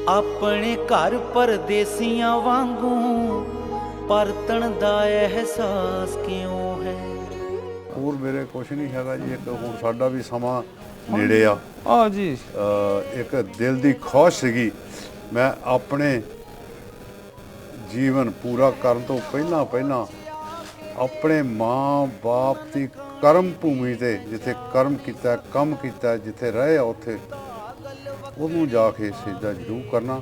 ਆਪਣੇ ਘਰ ਪਰਦੇਸੀਆਂ ਵਾਂਗੂ ਪਰਤਣ ਦਾ ਅਹਿਸਾਸ ਕਿਉਂ ਹੈ। ਹੋਰ ਮੇਰੇ ਕੁਛ ਨਹੀਂ ਹੈਗਾ ਜੀ। ਇੱਕ ਹੁਣ ਸਾਡਾ ਵੀ ਸਮਾਂ ਨੇੜੇ ਆ ਜੀ। ਇੱਕ ਦਿਲ ਦੀ ਖੁਆਇਸ਼ ਸੀਗੀ, ਮੈਂ ਆਪਣੇ ਜੀਵਨ ਪੂਰਾ ਕਰਨ ਤੋਂ ਪਹਿਲਾਂ ਆਪਣੇ ਮਾਂ ਬਾਪ ਦੀ ਕਰਮ ਭੂਮੀ ਤੇ ਜਿੱਥੇ ਕਰਮ ਕੀਤਾ, ਕੰਮ ਕੀਤਾ, ਜਿੱਥੇ ਰਹੇ ਆ ਉੱਥੇ ਉਹਨੂੰ ਜਾ ਕੇ ਸਿਜਦਾ ਜ਼ਰੂਰ ਕਰਨਾ।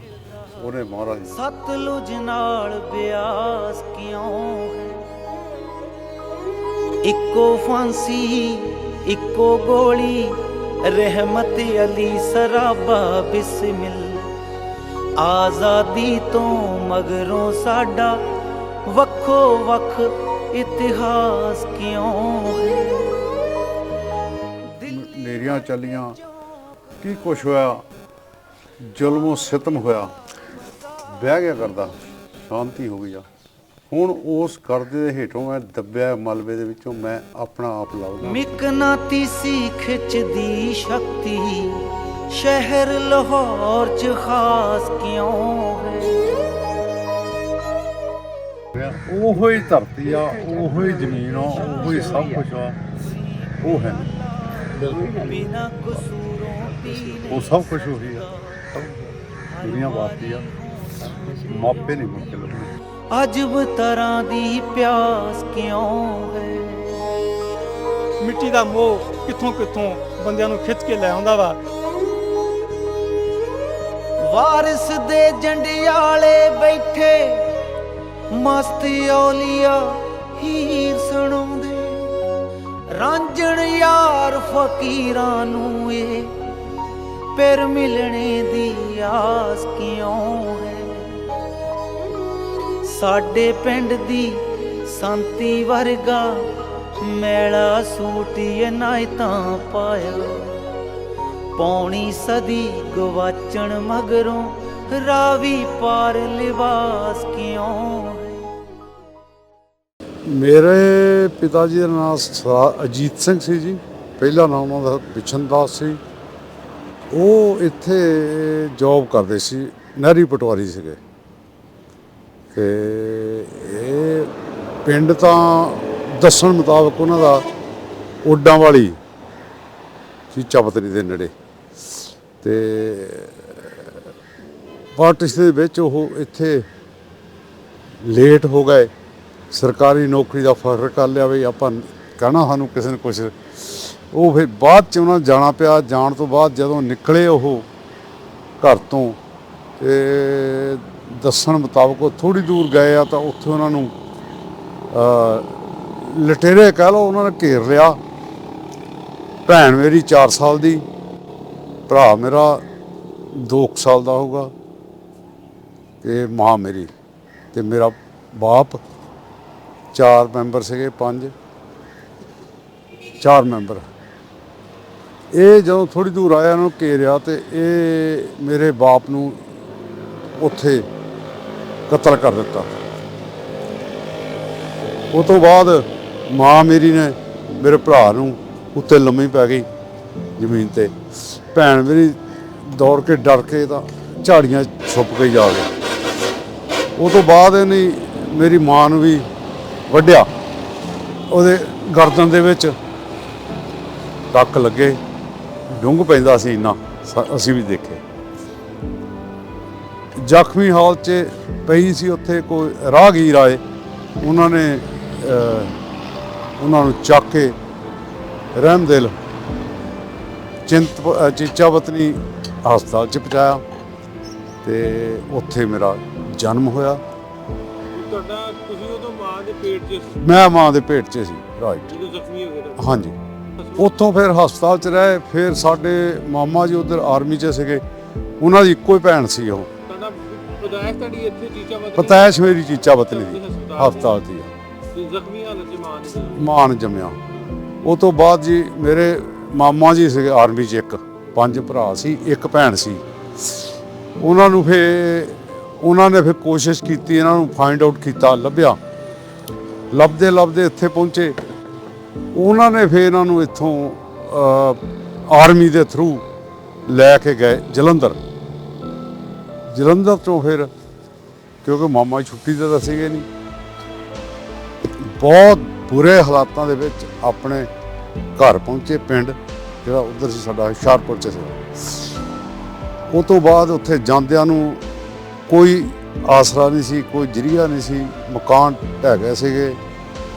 ਉਹਨੇ ਮਹਾਰਾਜ ਸਤਲੁਜ ਨਾਲ ਬਿਆਸ ਕਿਉਂ ਹੈ। ਇੱਕੋ ਫਾਂਸੀ ਇੱਕੋ ਗੋਲੀ, ਰਹਿਮਤ ਅਲੀ ਸਰਾਬਾ ਬਿਸਮਿਲ। ਆਜ਼ਾਦੀ ਤੋਂ ਮਗਰੋਂ ਸਾਡਾ ਵੱਖੋ ਵੱਖ ਇਤਿਹਾਸ ਕਿਉਂ ਹੈ। ਨੇਰੀਆਂ ਚੱਲੀਆਂ, ਕੀ ਕੁਛ ਹੋਇਆ, ਜ਼ੁਲਮੋ ਸਿਤਮ ਹੋਇਆ, ਬਹਿ ਗਿਆ ਕਰਦਾ, ਸ਼ਾਂਤੀ ਹੋ ਗਈ ਆ। ਹੁਣ ਉਸ ਕਰਜ਼ੇ ਦੇ ਹੇਠੋਂ ਮੈਂ ਦੱਬਿਆ ਮਲਬੇ ਦੇ ਵਿੱਚੋਂ ਮੈਂ ਆਪਣਾ ਆਪ ਲੱਭਦਾ। ਮਿਕਨਾਤੀਸੀ ਖਿੱਚਦੀ ਸ਼ਕਤੀ ਸ਼ਹਿਰ ਲਾਹੌਰ ਚ ਖਾਸ ਕਿਉਂ ਹੈ। ਉਹੋ ਹੀ ਧਰਤੀ ਆ, ਉਹੋ ਹੀ ਜ਼ਮੀਨ ਆ, ਉਹੋ ਹੀ ਸਭ ਕੁਝ ਆ। ਉਹ ਹੈ ਬਿਨਾ ਕਸੂਰੋਂ ਉਹ ਸਭ ਕੁਝ ਉਹੀ ਆ। ਦੁਨੀਆ ਵਾਪੀ ਆ, ਮਾਪੇ ਨਹੀਂ ਮੁੜ ਕੇ ਲੱਭਣੇ। ਅਜਬ ਤਰ੍ਹਾਂ ਦੀ ਪਿਆਸ ਕਿਉਂ ਹੈ। ਮਿੱਟੀ ਦਾ ਮੋਹ ਕਿੱਥੋਂ ਕਿੱਥੋਂ ਬੰਦਿਆਂ ਨੂੰ ਖਿੱਚ ਕੇ ਲੈ ਆਉਂਦਾ ਵਾ। ਵਾਰਿਸ ਦੇ ਜੰਡਿਆਲੇ ਬੈਠੇ ਮਸਤ ਔਲੀਆ ਹੀਰ ਸੁਣਾਉਂਦੇ। ਰਾਂਝਣ ਯਾਰ ਫਕੀਰਾਂ ਨੂੰ ਇਹ ਪਿਰ ਮਿਲਣੇ ਦੀ ਆਸ ਕਿਉਂ ਹੈ। ਸਾਡੇ ਪਿੰਡ ਦੀ ਸੰਤੀ ਵਰਗਾ ਮੈਲਾ ਸੂਟ ਇਨਾਇਤਾਂ ਪਾਇਆ। ਪੌਣੀ ਸਦੀ ਗਵਾਚਣ ਮਗਰੋਂ ਰਾਵੀ ਪਾਰ ਲਿਬਾਸ ਕਿਉਂ ਹੈ। ਮੇਰੇ ਪਿਤਾ ਜੀ ਦਾ ਨਾਮ ਅਜੀਤ ਸਿੰਘ ਸੀ ਜੀ। ਪਹਿਲਾ ਨਾਮ ਉਹਨਾਂ ਦਾ ਬਿਸ਼ਨ ਦਾਸ ਸੀ। ਉਹ ਇੱਥੇ ਜੌਬ ਕਰਦੇ ਸੀ, ਨਹਿਰੀ ਪਟਵਾਰੀ ਸੀਗੇ। ਤੇ ਇਹ ਪਿੰਡ ਤਾਂ ਦੱਸਣ ਮੁਤਾਬਕ ਉਹਨਾਂ ਦਾ ਓਡਾਂ ਵਾਲੀ ਚੀਚਾ ਪਤਰੀ ਦੇ ਨੇੜੇ। ਤੇ ਪਾਰਟਿਸ ਦੇ ਵਿੱਚ ਉਹ ਇੱਥੇ ਲੇਟ ਹੋ ਗਏ। ਸਰਕਾਰੀ ਨੌਕਰੀ ਦਾ ਫਖਰ ਕਰ ਲਿਆ ਵੀ ਆਪਾਂ ਕਹਿਣਾ ਸਾਨੂੰ ਕਿਸੇ ਨੇ ਕੁਛ। ਉਹ ਫਿਰ ਬਾਅਦ 'ਚ ਉਹਨਾਂ ਨੂੰ ਜਾਣਾ ਪਿਆ। ਜਾਣ ਤੋਂ ਬਾਅਦ ਜਦੋਂ ਨਿਕਲੇ ਉਹ ਘਰ ਤੋਂ, ਤੇ ਦੱਸਣ ਮੁਤਾਬਕ ਉਹ ਥੋੜ੍ਹੀ ਦੂਰ ਗਏ ਆ ਤਾਂ ਉੱਥੇ ਉਹਨਾਂ ਨੂੰ ਲਟੇਰੇ ਕਹਿ ਲਓ, ਉਹਨਾਂ ਨੇ ਘੇਰ ਲਿਆ। ਭੈਣ ਮੇਰੀ 4 ਸਾਲ ਦੀ, ਭਰਾ ਮੇਰਾ 2 ਸਾਲ ਦਾ ਹੋਊਗਾ, ਤੇ ਮਾਂ ਮੇਰੀ ਤੇ ਮੇਰਾ ਬਾਪ। 4 ਮੈਂਬਰ ਸੀਗੇ, 4 ਮੈਂਬਰ। ਇਹ ਜਦੋਂ ਥੋੜ੍ਹੀ ਦੂਰ ਆਇਆ, ਇਹਨਾਂ ਨੂੰ ਘੇਰਿਆ ਤੇ ਇਹ ਮੇਰੇ ਬਾਪ ਨੂੰ ਉੱਥੇ ਕਤਲ ਕਰ ਦਿੱਤਾ। ਉਹ ਤੋਂ ਬਾਅਦ ਮਾਂ ਮੇਰੀ ਨੇ ਮੇਰੇ ਭਰਾ ਨੂੰ ਉੱਤੇ ਲੰਮੀ ਪੈ ਗਈ ਜ਼ਮੀਨ ਤੇ। ਭੈਣ ਮੇਰੀ ਦੌੜ ਕੇ ਡਰ ਕੇ ਤਾਂ ਝਾੜੀਆਂ ਛੁਪ ਕੇ ਜਾ ਗਏ। ਉਹ ਤੋਂ ਬਾਅਦ ਇਹਨੇ ਮੇਰੀ ਮਾਂ ਨੂੰ ਵੀ ਵੱਢਿਆ। ਉਹਦੇ ਗਰਦਨ ਦੇ ਵਿੱਚ ਟੱਕ ਲੱਗੇ, ਡੂੰਘ ਪੈਂਦਾ ਸੀ ਇੰਨਾ, ਅਸੀਂ ਵੀ ਦੇਖੇ। ਜ਼ਖਮੀ ਹਾਲਤ 'ਚ ਪਈ ਸੀ। ਉੱਥੇ ਕੋਈ ਰਾਹਗੀਰ ਆਏ, ਉਹਨਾਂ ਨੇ ਉਹਨਾਂ ਨੂੰ ਚੱਕ ਕੇ ਰਹਿਮਦਿਲ ਚੀਚਾ ਪਤਨੀ ਹਸਪਤਾਲ 'ਚ ਪਹੁੰਚਾਇਆ ਤੇ ਉੱਥੇ ਮੇਰਾ ਜਨਮ ਹੋਇਆ। ਤੁਹਾਡਾ ਤੁਸੀਂ ਉਦੋਂ ਮਾਂ ਦੇ ਪੇਟ 'ਚ ਸੀ? ਮੈਂ ਮਾਂ ਦੇ ਪੇਟ 'ਚ ਸੀ, ਰਾਈਟ। ਜਦੋਂ ਜ਼ਖਮੀ ਹੋ ਗਏ? ਹਾਂਜੀ। ਉੱਥੋਂ ਫਿਰ ਹਸਪਤਾਲ 'ਚ ਰਹੇ। ਫਿਰ ਸਾਡੇ ਮਾਮਾ ਜੀ ਉੱਧਰ ਆਰਮੀ 'ਚ ਸੀਗੇ, ਉਹਨਾਂ ਦੀ ਇੱਕੋ ਹੀ ਭੈਣ ਸੀ। ਉਹ ਪਤਾਇਸ਼ ਤੁਹਾਡੀ ਇੱਥੇ ਚੀਚਾ ਪਤਨੀ? ਪਤਾਇਸ਼ ਮੇਰੀ ਚੀਚਾ ਪਤਨੀ ਦੀ ਹਸਪਤਾਲ ਦੀ ਜ਼ਖਮੀ ਹਾਲਤ 'ਚ ਮਾਂ ਨੇ ਜੰਮਿਆ। ਉਹ ਤੋਂ ਬਾਅਦ ਜੀ ਮੇਰੇ ਮਾਮਾ ਜੀ ਸੀਗੇ ਆਰਮੀ 'ਚ, 5 ਭਰਾ ਸੀ, 1 ਭੈਣ ਸੀ। ਉਹਨਾਂ ਨੂੰ ਉਹਨਾਂ ਨੇ ਫਿਰ ਕੋਸ਼ਿਸ਼ ਕੀਤੀ, ਇਹਨਾਂ ਨੂੰ ਫਾਈਂਡ ਆਊਟ ਕੀਤਾ, ਲੱਭਿਆ। ਲੱਭਦੇ ਲੱਭਦੇ ਇੱਥੇ ਪਹੁੰਚੇ। ਉਹਨਾਂ ਨੇ ਫਿਰ ਇਹਨਾਂ ਨੂੰ ਇੱਥੋਂ ਆਰਮੀ ਦੇ ਥਰੂ ਲੈ ਕੇ ਗਏ ਜਲੰਧਰ। ਜਲੰਧਰ ਤੋਂ ਫਿਰ ਕਿਉਂਕਿ ਮਾਮਾ ਛੁੱਟੀ ਤੇ ਤਾਂ ਸੀਗੇ ਨਹੀਂ, ਬਹੁਤ ਬੁਰੇ ਹਾਲਾਤਾਂ ਦੇ ਵਿੱਚ ਆਪਣੇ ਘਰ ਪਹੁੰਚੇ ਪਿੰਡ ਜਿਹੜਾ ਉੱਧਰ ਸੀ ਸਾਡਾ ਹੁਸ਼ਿਆਰਪੁਰ 'ਚ ਸੀ। ਉਹ ਤੋਂ ਬਾਅਦ ਉੱਥੇ ਜਾਂਦਿਆਂ ਨੂੰ ਕੋਈ ਆਸਰਾ ਨਹੀਂ ਸੀ, ਕੋਈ ਜਰੀਆ ਨਹੀਂ ਸੀ, ਮਕਾਨ ਢਹਿ ਗਏ ਸੀਗੇ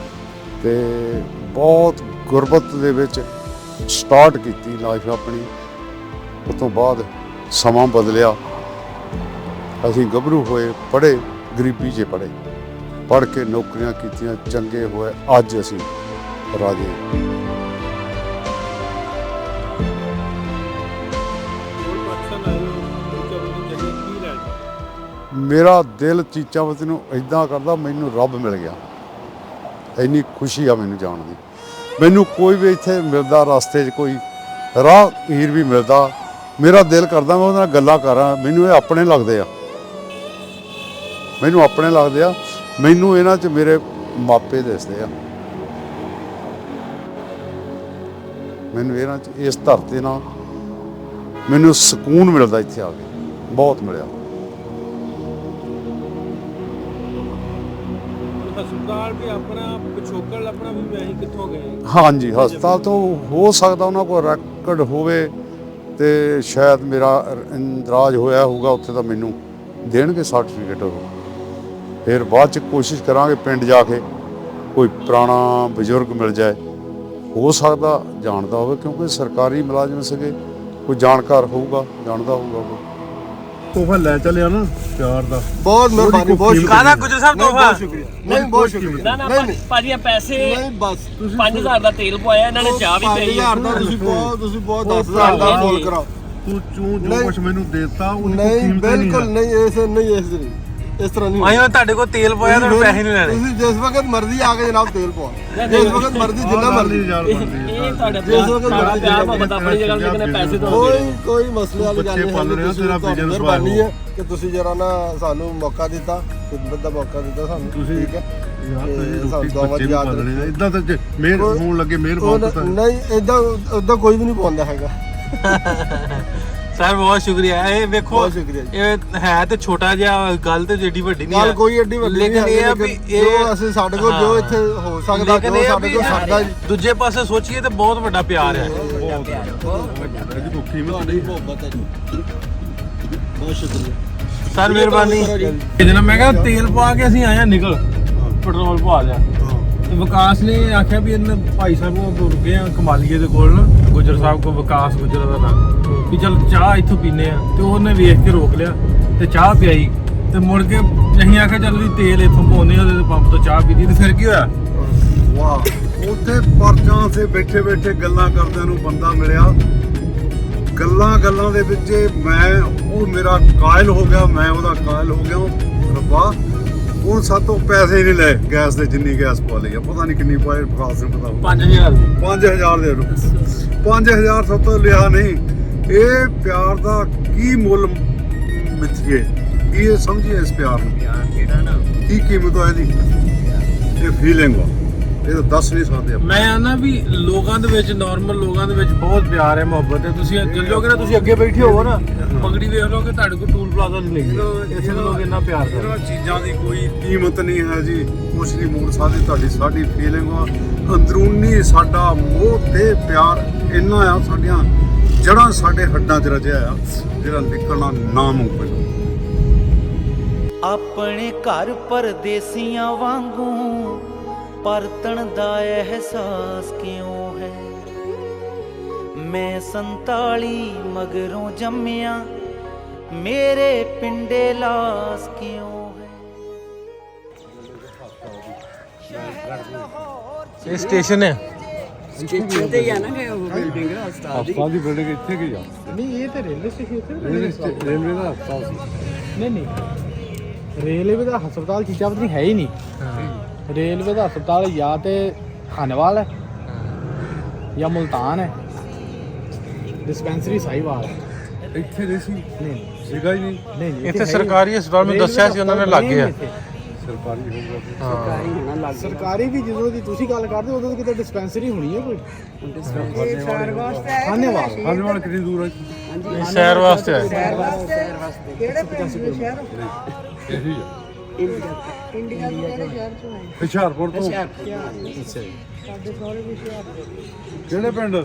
ਤੇ ਬਹੁਤ ਗੁਰਬਤ ਦੇ ਵਿੱਚ ਸਟਾਰਟ ਕੀਤੀ ਲਾਈਫ ਆਪਣੀ। ਉਸ ਤੋਂ ਬਾਅਦ ਸਮਾਂ ਬਦਲਿਆ, ਅਸੀਂ ਗੱਭਰੂ ਹੋਏ, ਪੜ੍ਹੇ, ਗਰੀਬੀ 'ਚ ਪੜ੍ਹੇ, ਪੜ੍ਹ ਕੇ ਨੌਕਰੀਆਂ ਕੀਤੀਆਂ, ਚੰਗੇ ਹੋਏ, ਅੱਜ ਅਸੀਂ ਰਾਜੇ। ਮੇਰਾ ਦਿਲ ਚੀਚਾਵਤ ਨੂੰ ਇਦਾਂ ਕਰਦਾ, ਮੈਨੂੰ ਰੱਬ ਮਿਲ ਗਿਆ, ਇੰਨੀ ਖੁਸ਼ੀ ਆ ਮੈਨੂੰ ਜਾਣ ਦੀ। ਮੈਨੂੰ ਕੋਈ ਵੀ ਇੱਥੇ ਮਿਲਦਾ, ਰਸਤੇ 'ਚ ਕੋਈ ਰਾਹਗੀਰ ਵੀ ਮਿਲਦਾ, ਮੇਰਾ ਦਿਲ ਕਰਦਾ ਮੈਂ ਉਹਦੇ ਨਾਲ ਗੱਲਾਂ ਕਰਾਂ। ਮੈਨੂੰ ਇਹ ਆਪਣੇ ਲੱਗਦੇ ਆ, ਮੈਨੂੰ ਆਪਣੇ ਲੱਗਦੇ ਆ, ਮੈਨੂੰ ਇਹਨਾਂ 'ਚ ਮੇਰੇ ਮਾਪੇ ਦਿਸਦੇ ਆ। ਮੈਨੂੰ ਇਹਨਾਂ 'ਚ ਇਸ ਧਰਤੀ ਨਾਲ ਮੈਨੂੰ ਸਕੂਨ ਮਿਲਦਾ, ਇੱਥੇ ਆ ਕੇ ਬਹੁਤ ਮਿਲਿਆ। ਹਸਪਤਾਲ ਵੀ ਆਪਣਾ ਪਿਛੋਕੜ ਆਪਣਾ ਵੀ ਵੈਸੇ ਕਿੱਥੋਂ ਗਏ? ਹਾਂਜੀ, ਹਸਪਤਾਲ ਤੋਂ ਹੋ ਸਕਦਾ ਉਹਨਾਂ ਕੋਲ ਰੈਕਡ ਹੋਵੇ ਤੇ ਸ਼ਾਇਦ ਮੇਰਾ ਇੰਦਰਾਜ ਹੋਇਆ ਹੋਊਗਾ ਉੱਥੇ, ਤਾਂ ਮੈਨੂੰ ਦੇਣਗੇ ਸਰਟੀਫਿਕੇਟ। ਫਿਰ ਬਾਅਦ 'ਚ ਕੋਸ਼ਿਸ਼ ਕਰਾਂਗੇ ਪਿੰਡ ਜਾ ਕੇ ਕੋਈ ਪੁਰਾਣਾ ਬਜ਼ੁਰਗ ਮਿਲ ਜਾਏ, ਹੋ ਸਕਦਾ ਜਾਣਦਾ ਹੋਵੇ, ਕਿਉਂਕਿ ਸਰਕਾਰੀ ਮੁਲਾਜ਼ਮ ਸੀਗੇ, ਕੋਈ ਜਾਣਕਾਰ ਹੋਊਗਾ, ਜਾਣਦਾ ਹੋਊਗਾ ਕੋਈ। ਤੋਹਫਾ ਲੈ ਚੱਲਿਆ ਨਾ ਪਿਆਰ ਦਾ, ਬਹੁਤ ਮਿਹਰਬਾਨੀ, ਬਹੁਤ ਸ਼ੁਕਰੀਆ। ਕਾਹਦਾ ਗੁਜਰ ਸਾਹਿਬ ਤੋਹਫਾ? ਬਹੁਤ ਸ਼ੁਕਰੀਆ, ਨਹੀਂ ਬਹੁਤ ਸ਼ੁਕਰੀਆ। ਨਾ ਭਾਜੀ ਪੈਸੇ ਨਹੀਂ ਬਸ 5000 ਦਾ ਤੇਲ ਪਵਾਇਆ, ਇਹਨਾਂ ਨੇ ਚਾਹ ਵੀ ਪਈ। 5000 ਦਾ ਤੁਸੀਂ ਬਹੁਤ 10,000 ਦਾ ਫੋਨ ਕਰਾਓ। ਤੂੰ ਜੋ ਕੁਛ ਮੈਨੂੰ ਦੇਤਾ ਉਹਦੀ ਕੋਈ ਨਹੀਂ ਕੀਮਤ ਬਿਲਕੁਲ ਨਹੀਂ, ਇਸ ਤਰ੍ਹਾਂ ਨਹੀਂ। ਆਇਓ ਤੁਹਾਡੇ ਕੋਲ ਤੇਲ ਪਵਾਇਆ, ਤੁਹਾਨੂੰ ਪੈਸੇ ਨਹੀਂ ਲੈਣੇ। ਤੁਸੀਂ ਜਿਸ ਵਕਤ ਮਰਜ਼ੀ ਆ ਕੇ ਜਨਾਬ ਤੇਲ ਪਵਾ, ਜਿਸ ਵਕਤ ਮਰਜ਼ੀ ਜਿੰਨਾ ਮਰਜ਼ੀ। ਇਹ ਤੁਹਾਡੇ ਪਿਆਰ ਮੁਹੱਬਤ ਆਪਣੀ ਜਗ੍ਹਾ, ਲੇਕਿਨ ਪੈਸੇ ਤੋਂ ਕੋਈ ਮਸਲੇ ਵਾਲੀ ਗੱਲ ਨਹੀਂ। ਮਿਹਰਬਾਨੀ ਹੈ ਕਿ ਤੁਸੀਂ ਜਰਾ ਨਾ ਸਾਨੂੰ ਮੌਕਾ ਦਿੱਤਾ, ਖਿਦਮਤ ਦਾ ਮੌਕਾ ਦਿੱਤਾ ਸਾਨੂੰ। ਠੀਕ ਹੈ ਯਾਰ, ਤੁਸੀਂ ਰੋਟੀ ਬੱਚੇ ਨੂੰ ਪਾਲਣੇ ਆ, ਇਦਾਂ ਤਾਂ ਮਿਹਰ ਹੋਣ ਲੱਗੇ ਮਿਹਰਬਾਨ ਤਾਂ ਨਹੀਂ, ਇਦਾਂ ਕੋਈ ਵੀ ਨਹੀਂ ਪਾਉਂਦਾ ਹੈਗਾ। ਸਰ ਬਹੁਤ ਸ਼ੁਕਰੀਆ। ਇਹ ਵੇਖੋ, ਬਹੁਤ ਸ਼ੁਕਰੀਆ ਜੀ। ਇਹ ਹੈ ਤੇ ਛੋਟਾ ਜਿਹਾ, ਗੱਲ ਤੇ ਏਡੀ ਵੱਡੀ ਨਹੀਂ ਗੱਲ ਹੈ, ਕੋਈ ਏਡੀ ਵੱਡੀ ਲੇਕਿਨ ਨਹੀਂ ਇਹ ਆ ਹੈ। ਵੀ ਜੋ ਅਸੀਂ ਸਾਡੇ ਕੋਲ ਜੋ ਇੱਥੇ ਹੋ ਸਕਦਾ, ਲੇਕਿਨ ਜੋ ਇਹ ਆ ਸਾਡੇ ਵੀ ਕੋਲ ਸਾਡਾ ਜੀ। ਦੂਜੇ ਪਾਸੇ ਸੋਚੀਏ ਤੇ ਬਹੁਤ ਵੱਡਾ ਪਿਆਰ ਹੈ। ਇਹਦੀ ਕੋਈ ਕੀਮਤ ਨਹੀਂ। ਮੁਹੱਬਤ ਹੈ ਜੀ। ਬਹੁਤ ਸ਼ੁਕਰੀਆ ਸਰ ਮਿਹਰਬਾਨੀ। ਜਦੋਂ ਮੈਂ ਕਿਹਾ ਤੇਲ ਪਵਾ ਕੇ ਅਸੀਂ ਆਇਆ, ਨਿਕਲ ਪੈਟਰੋਲ ਪਵਾ ਲਿਆ, ਤੇ ਵਿਕਾਸ ਨੇ ਆਖਿਆ ਵੀ ਇਹਨਾਂ ਭਾਈ ਸਾਹਿਬ ਕੋਲ ਰੁਕੇ ਆ ਕਮਾਲੀਏ ਦੇ ਕੋਲ ਨਾ, ਗੁਜਰ ਸਾਹਿਬ ਕੋਲ, ਵਿਕਾਸ ਗੁਜਰ ਦਾ ਨਾਮ, ਵੀ ਚਲ ਚਾਹ ਇੱਥੋਂ ਪੀਨੇ ਆ। ਤੇ ਉਹਨੇ ਵੇਖ ਕੇ ਰੋਕ ਲਿਆ ਤੇ ਚਾਹ ਪਿਆਈ, ਤੇ ਮੁੜ ਕੇ ਅਸੀਂ ਆਖਿਆ ਚੱਲ ਵੀ ਤੇਲ ਇੱਥੋਂ ਪਾਉਂਦੇ ਆ, ਉਹਦੇ ਪੰਪ ਤੋਂ ਚਾਹ ਪੀਤੀ। ਤੇ ਫਿਰ ਕੀ ਹੋਇਆ? ਵਾਹ, ਉੱਥੇ ਪਰਚਾਂ ਸੇ ਬੈਠੇ ਬੈਠੇ ਗੱਲਾਂ ਕਰਦਿਆਂ ਨੂੰ ਬੰਦਾ ਮਿਲਿਆ। ਗੱਲਾਂ ਦੇ ਵਿੱਚ ਉਹ ਮੇਰਾ ਕਾਇਲ ਹੋ ਗਿਆ, ਮੈਂ ਉਹਦਾ ਕਾਇਲ ਹੋ ਗਿਆ। ਰੱਬਾ, ਉਹ ਸਾਤੋਂ ਪੈਸੇ ਹੀ ਨਹੀਂ ਲਏ ਗੈਸ ਦੇ, ਜਿੰਨੀ ਗੈਸ ਪਾ ਲਈ ਆ, ਪਤਾ ਨਹੀਂ ਕਿੰਨੀ ਪਾਏ, ਵਿਕਾਸ ਨੂੰ ਪਤਾ। 5000 5000 ਦੇ ਦੋ, 5000 ਸਾਤੋਂ ਲਿਆ ਨਹੀਂ। ਇਹ ਪਿਆਰ ਦਾ ਕੀ ਮੁੱਲ ਮਿੱਥੀਏ, ਕੀ ਇਹ ਸਮਝੀਏ ਇਸ ਪਿਆਰ ਨੂੰ, ਕੀ ਕੀਮਤ ਹੈ ਇਹਦੀ, ਇਹ ਫੀਲਿੰਗ ਵਾ, ਇਹ ਤਾਂ ਦੱਸ ਨਹੀਂ ਸਕਦੇ ਆਪਾਂ। ਮੈਂ ਆਨਾ ਵੀ ਲੋਕਾਂ ਦੇ ਵਿੱਚ, ਨਾਰਮਲ ਲੋਕਾਂ ਦੇ ਵਿੱਚ ਬਹੁਤ ਪਿਆਰ ਹੈ, ਮੁਹੱਬਤ ਹੈ। ਤੁਸੀਂ ਚੱਲੋਗੇ ਨਾ, ਤੁਸੀਂ ਅੱਗੇ ਬੈਠੇ ਹੋਵੋ ਨਾ, ਪਗੜੀ ਵੇਖ ਲਓਗੇ, ਤੁਹਾਡੇ ਕੋਲ ਟੂਲ ਪਲਾਜ਼ਾ ਨਹੀਂ ਲੱਗੀ, ਇੱਥੇ ਲੋਕ ਇੰਨਾ ਪਿਆਰ ਕਰਦੇ। ਇਹਨਾਂ ਚੀਜ਼ਾਂ ਦੀ ਕੋਈ ਕੀਮਤ ਨਹੀਂ ਹੈ ਜੀ, ਕੁਛ ਨਹੀਂ ਮੋੜ ਸਕਦੀ। ਸਾਡੀ ਫੀਲਿੰਗ ਆ ਅੰਦਰੂਨੀ, ਸਾਡਾ ਮੋਹ ਤੇ ਪਿਆਰ ਇੰਨਾ ਆ, ਸਾਡੀਆਂ ਜੜ੍ਹਾਂ ਸਾਡੇ ਹੱਡਾਂ 'ਚ ਰਚਿਆ ਆ, ਜਿਹੜਾ ਨਿਕਲਣਾ ਨਾਮੁਮਕਿਨ। ਆਪਣੇ ਘਰ ਪਰਦੇਸੀਆਂ ਵਾਂਗੂ ਪਰਤਣ ਦਾ ਅਹਿਸਾਸ ਕਿਉਂ ਹੈ? ਮੈਂ 47 ਮਗਰੋਂ ਜੰਮਿਆ, ਮੇਰੇ ਪਿੰਡੇ ਲਾਸ ਕਿਉਂ ਹੈ? ਇਹ ਸਟੇਸ਼ਨ ਹੈ, ਸਟੇਸ਼ਨ ਤੇ ਹੀ ਆ ਨਾ ਕਿ ਉਹ ਬਿਲਡਿੰਗ ਹਸਪਤਾਲ ਦੀ। ਹਸਪਤਾਲ ਦੀ ਬਿਲਡਿੰਗ ਇੱਥੇ ਕੀ ਆ? ਨਹੀਂ ਇਹ ਤਾਂ ਰੇਲਵੇ ਸਟੇਸ਼ਨ ਰੇਲਵੇ ਦਾ ਹਸਪਤਾਲ ਸੀ। ਨਹੀਂ ਰੇਲਵੇ ਦਾ ਹਸਪਤਾਲ ਚੀਚਾਵਤ ਹੈ ਹੀ ਨਹੀਂ। ਰੇਲਵੇ ਦਾ ਹਸਪਤਾਲ ਜਾਂ ਤੇ ਖਾਨੇਵਾਲ ਹੈ ਜਾਂ ਮੁਲਤਾਨ ਹੈ, ਡਿਸਪੈਂਸਰੀ ਸਾਹੀਵਾਲ ਹੈ। ਇੱਥੇ ਨਹੀਂ ਸੀ, ਨਹੀਂ ਸੀਗਾ ਹੀ ਨਹੀਂ। ਨਹੀਂ ਇੱਥੇ ਸਰਕਾਰੀ ਹਸਪਤਾਲ ਮੈਨੂੰ ਦੱਸਿਆ ਸੀ ਉਹਨਾਂ ਨੇ ਲੱਗ ਗਿਆ। ਸਰਕਾਰੀ ਹੋਊਗਾ ਹਾਂ ਸਰਕਾਰੀ ਵੀ ਜਦੋਂ ਦੀ ਤੁਸੀਂ ਗੱਲ ਕਰਦੇ ਉਦੋਂ ਤਾਂ ਕਿਤੇ ਡਿਸਪੈਂਸਰੀ ਹੋਣੀ ਹੈ ਕੋਈ ਧੰਨਵਾਦ ਹਾਲੇਵਾਲ ਕਿੰਨੀ ਦੂਰ ਹੈ ਇਹ ਸ਼ਹਿਰ ਵਾਸਤੇ ਹੈ ਕਿਹੜੇ ਪਿੰਡ ਦੇ ਸ਼ਹਿਰ ਇਹੀ ਆ ਇੰਡੀਆ ਦੇ ਕਿਹੜੇ ਸ਼ਹਿਰ ਚੋਂ ਆਏ ਹੁਸ਼ਿਆਰਪੁਰ ਤੋਂ ਸਾਡੇ ਸਾਰੇ ਵੀ ਹੁਸ਼ਿਆਰਪੁਰ ਕਿਹੜੇ ਪਿੰਡ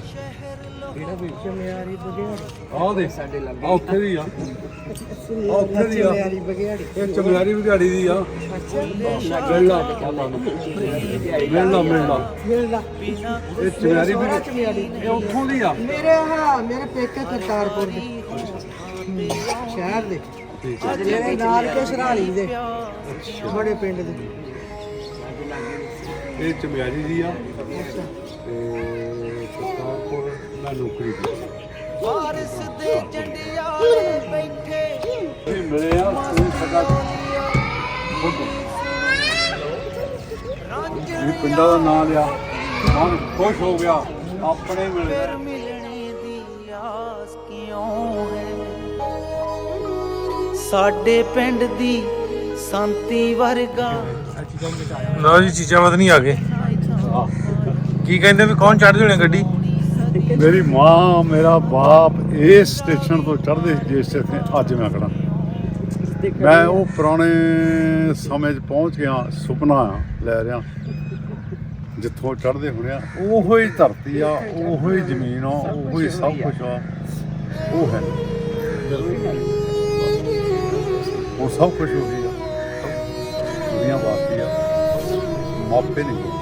ਕਿਹੜਾ ਵੀ ਚਮਿਆਰੀ ਬਗਿਆੜੀ ਆਹ ਦੇ ਸਾਡੇ ਲੱਗੇ ਆ ਉੱਥੇ ਦੀ ਆ ਉੱਥੇ ਦੀ ਆ ਚਮਿਆਰੀ ਬਗਿਆੜੀ ਇਹ ਚਮਿਆਰੀ ਵਿਗਾੜੀ ਦੀ ਆ ਮਿਲਣਾ ਮਿਲਦਾ ਇਹ ਚਮਿਆਰੀ ਵੀ ਚਮਿਆਰੀ ਇਹ ਉੱਥੋਂ ਦੀ ਆ ਮੇਰੇ ਪੇਕੇ ਕਰਤਾਰਪੁਰ ਦੇ ਸ਼ਹਿਰ ਦੇ ਜਿਹੜੇ ਨਾਲ ਕੇ ਸਰਾਲੀ ਦੇ ਬੜੇ ਪਿੰਡ ਦੇ ਇਹ ਚਮਿਆਰੀ ਦੀ ਆ ਤੇ ਕਰਤਾਰਪੁਰ ਮੈਂ ਨੌਕਰੀ ਕੀਤੀ ਵਾਰਿਸ ਦੇ ਜੰਡਿਆਲੇ ਬੈਠੇ ਮਿਲੇ ਆ ਕੋਈ ਸਾਡਾ ਇਹ ਪਿੰਡਾਂ ਦਾ ਨਾਂ ਲਿਆ ਮਨ ਖੁਸ਼ ਹੋ ਗਿਆ ਆਪਣੇ ਮਿਲੇ ਫਿਰ ਮਿਲਣੇ ਦੀ ਆਸ ਕਿਉਂ ਹੈ ਸਾਡੇ ਪਿੰਡ ਦੀ ਸੰਤੀ ਵਰਗਾ ਲਓ ਜੀ ਚੀਜ਼ਾਂ ਵਧ ਨਹੀਂ ਆ ਗਏ ਕੀ ਕਹਿੰਦੇ ਵੀ ਕੌਣ ਚੜ੍ਹ ਜਣੇ ਗੱਡੀ ਮੇਰੀ ਮਾਂ ਮੇਰਾ ਬਾਪ ਇਸ ਸਟੇਸ਼ਨ ਤੋਂ ਚੜ੍ਹਦੇ ਜਿਸ ਇੱਥੇ ਅੱਜ ਮੈਂ ਖੜਾ ਮੈਂ ਉਹ ਪੁਰਾਣੇ ਸਮੇਂ 'ਚ ਪਹੁੰਚ ਗਿਆ ਸੁਪਨਾ ਲੈ ਰਿਹਾ ਜਿੱਥੋਂ ਚੜ੍ਹਦੇ ਹੋਣੇ ਆ ਉਹੋ ਹੀ ਧਰਤੀ ਆ ਉਹੋ ਹੀ ਜ਼ਮੀਨ ਆ ਉਹੋ ਹੀ ਸਭ ਕੁਝ ਆ ਉਹ ਹੈ ਉਹ ਸਭ ਕੁਝ ਹੋ ਗਿਆ ਦੁਨੀਆ ਬਾਕੀ ਆ ਮਾਪੇ ਨਹੀਂ ਹੁੰਦੇ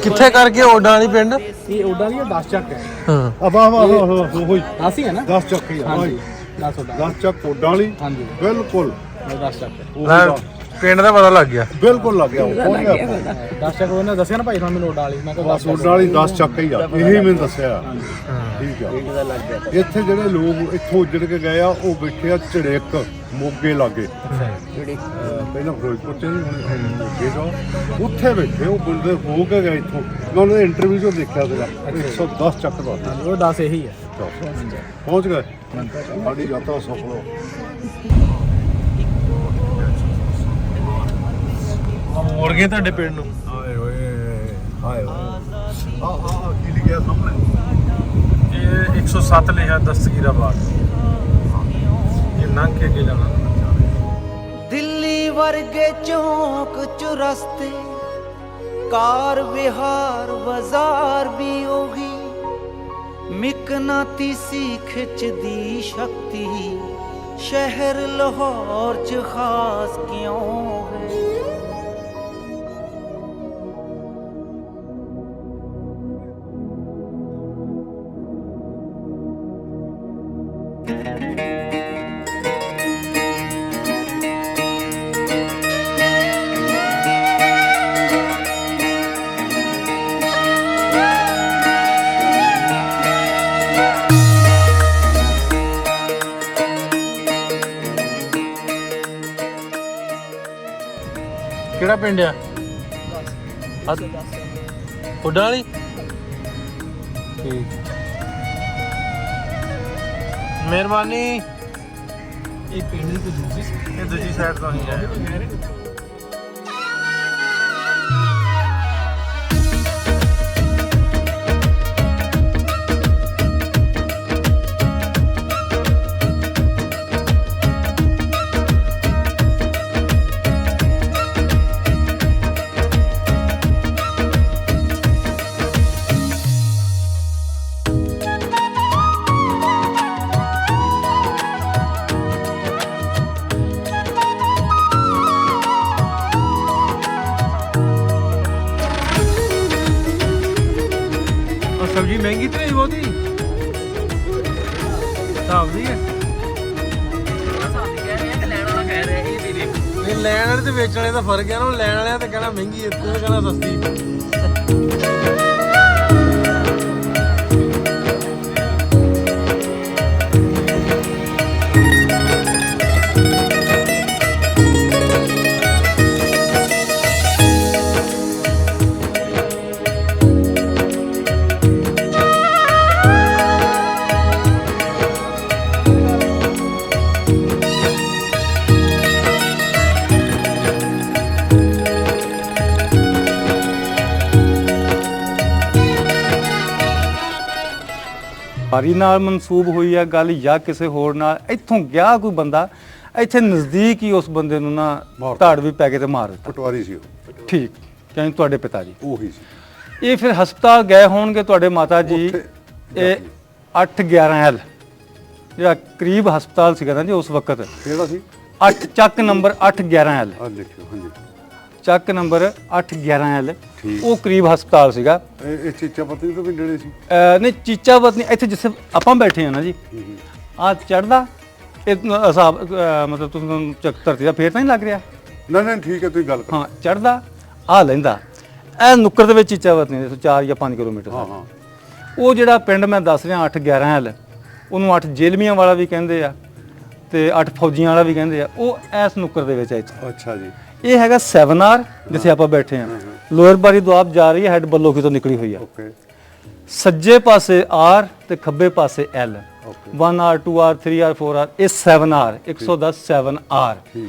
ਕਿੱਥੇ ਕਰਕੇ ਓਡਾਂ ਵਾਲੀ ਪਿੰਡ ਇਹ ਉਡਾਂ ਦੀ 10 ਚੱਕ ਹੈ ਹਾਂ ਵਾਹ ਉਹੋ ਹੀ 10 ਹੀ ਹੈ ਨਾ 10 ਚੱਕ ਹੀ ਆ ਹਾਂਜੀ 10 ਉਡਾਂ 10 ਚੱਕ ਕੋਡਾਂ ਵਾਲੀ ਹਾਂਜੀ ਬਿਲਕੁਲ 10 ਚੱਕ ਉਹੀ ਲੈ, ਦਾ, ਪਿੰਡ ਦਾ ਪਤਾ ਲੱਗ ਗਿਆ ਬਿਲਕੁਲ ਲੱਗ ਗਿਆ ਉਹ ਪਹੁੰਚ ਗਿਆ 10 ਚੱਕ ਉਹਨੇ ਦੱਸਿਆ ਨਾ ਭਾਈ ਤੁਹਾਨੂੰ ਮੈਨੂੰ ਉਡਾਂ ਵਾਲੀ ਮੈਂ ਕਿਹਾ ਬਸ ਕੋਡਾਂ ਵਾਲੀ 10 ਚੱਕ ਹੀ ਆ ਇਹੀ ਮੈਨੂੰ ਦੱਸਿਆ ਠੀਕ ਆ ਇੱਥੇ ਜਿਹੜੇ ਲੋਕ ਇੱਥੋਂ ਉੱਜੜ ਕੇ ਗਏ ਆ ਉਹ ਬੈਠੇ ਆ ਝੜੇਕ ਮੋਗੇ ਲਾਗੇ ਪਹਿਲਾਂ ਫਿਰੋਜ਼ਪੁਰ ਚ ਨਹੀਂ ਹੁਣ ਮੋਗੇ ਤੋਂ ਉੱਥੇ ਬੈਠੇ ਉਹ ਬੰਦੇ ਹੋ ਕੇ ਗਏ ਇੱਥੋਂ ਮੈਂ ਉਹਨਾਂ ਦੇ ਇੰਟਰਵਿਊ 'ਚੋਂ ਦੇਖਿਆ ਸੀਗਾ 110 ਚੱਕ ਦਾ ਉਹ 10 ਇਹੀ ਹੈ ਪਹੁੰਚ ਗਏ ਸਾਡੀ ਯਾਤਰਾ ਸਫਲ ਹੋ ਮੋੜ ਗਏ ਤੁਹਾਡੇ ਪਿੰਡ ਨੂੰ ਹਾਏ ਓਏ ਆ ਕੀ ਲਿਖਿਆ ਸਾਹਮਣੇ ਇਹ 107 ਲਿਖਿਆ ਦਸਤਗੀਰਾਬਾਦ ਇਹ ਲੰਘ ਕੇ ਅੱਗੇ ਜਾਣਾ ਦਿੱਲੀ ਵਰਗੇ ਚੌਂਕ ਚੁਰਸਤੇ ਕਾਰ ਵਿਹਾਰ ਬਾਜ਼ਾਰ ਵੀ ਹੋਗੀ ਮਿਕਨਾਤੀਸੀ ਖਿੱਚਦੀ ਸ਼ਕਤੀ ਸ਼ਹਿਰ ਲਾਹੌਰ ਚ ਖਾਸ ਕਿਉਂ ਹੈ ਕਿਹੜਾ ਪਿੰਡ ਆ ਓਡਾਂ ਵਾਲੀ ਠੀਕ ਮਿਹਰਬਾਨੀ ਇਹ ਪਿੰਡ ਦੀ ਦੂਜੀ ਇਹ ਦੂਜੀ ਸਾਈਡ ਤੋਂ ਹੀ ਹੈ सब्जी महंगी तो नहीं बहुत ही हिसाब दी है नहीं लैन वाले ते बेचने वाले दा फर्क है ना लैन वाले ते कहना महंगी है तू कहना सस्ती ਪਟਵਾਰੀ ਨਾਲ ਮਨਸੂਬ ਹੋਈ ਆ ਗੱਲ ਜਾਂ ਕਿਸੇ ਹੋਰ ਨਾਲ। ਇੱਥੋਂ ਗਿਆ ਕੋਈ ਬੰਦਾ, ਇੱਥੇ ਨਜ਼ਦੀਕ ਹੀ ਉਸ ਬੰਦੇ ਨੂੰ ਨਾ ਧਾੜ ਵੀ ਪੈ ਕੇ ਤੇ ਮਾਰ ਦਿੱਤਾ। ਪਟਵਾਰੀ ਸੀ ਉਹ। ਠੀਕ, ਕਹਿੰਦੇ ਤੁਹਾਡੇ ਪਿਤਾ ਜੀ ਉਹੀ ਸੀ। ਇਹ ਫਿਰ ਹਸਪਤਾਲ ਗਏ ਹੋਣਗੇ ਤੁਹਾਡੇ ਮਾਤਾ ਜੀ। ਇਹ 811L ਜਿਹੜਾ ਕਰੀਬ ਹਸਪਤਾਲ ਸੀਗਾ ਨਾ ਜੀ ਉਸ ਵਕਤ, ਕਿਹੜਾ ਸੀ? 8 ਚੱਕ ਨੰਬਰ 811L, ਆ ਲਿਖਿਓ। ਹਾਂਜੀ, ਚੱਕ ਨੰਬਰ 811L, ਠੀਕ। ਉਹ ਕਰੀਬ ਹਸਪਤਾਲ ਸੀਗਾ। ਇਹ ਚੀਚਾ ਪਤੀ ਤੋਂ ਵੀ ਨੇੜੇ ਸੀ? ਨਹੀਂ, ਚੀਚਾਵਤ ਨਹੀਂ, ਇੱਥੇ ਜਿੱਥੇ ਆਪਾਂ ਬੈਠੇ ਆ ਨਾ ਜੀ, ਆ ਚੜਦਾ ਇਹ ਹਿਸਾਬ ਮਤਲਬ ਤੁਸੀਂ ਧਰਤੀ ਦਾ ਫੇਰ ਤਾਂ ਨਹੀਂ ਲੱਗ ਰਿਹਾ? ਨਹੀਂ ਠੀਕ ਹੈ, ਤੁਸੀਂ ਗੱਲ ਕਰੋ। ਹਾਂ, ਚੜਦਾ ਆ ਲੈਂਦਾ ਇਹ ਨੁੱਕਰ ਦੇ ਵਿੱਚ ਚੀਚਾਵਤ ਨਹੀਂ, 4 ਜਾਂ 5 ਕਿਲੋਮੀਟਰ। ਹਾਂ। ਉਹ ਜਿਹੜਾ ਪਿੰਡ ਮੈਂ ਦੱਸ ਰਿਹਾ 811L, ਉਹਨੂੰ 8 ਜੇਲਮੀਆਂ ਵਾਲਾ ਵੀ ਕਹਿੰਦੇ ਆ ਤੇ 8 ਫੌਜੀਆਂ ਵਾਲਾ ਵੀ ਕਹਿੰਦੇ ਆ। ਉਹ ਇਸ ਨੁੱਕਰ ਦੇ ਵਿੱਚ ਹੈ ਇੱਥੇ। ਅੱਛਾ ਜੀ। ਇਹ ਹੈਗਾ 7R ਜਿੱਥੇ ਆਪਾਂ ਬੈਠੇ ਆ। ਲੋਅਰ ਬਾਰੀ ਦੁਆਬ ਜਾ ਰਹੀ ਹੈ, ਹੈਡ ਬੱਲੋਕੀ ਤੋਂ ਨਿਕਲੀ ਹੋਈ ਆ। ਓਕੇ। ਸੱਜੇ ਪਾਸੇ R ਤੇ ਖੱਬੇ ਪਾਸੇ L, 1R 2R 3R 4R, ਇਹ 7R 110 7R।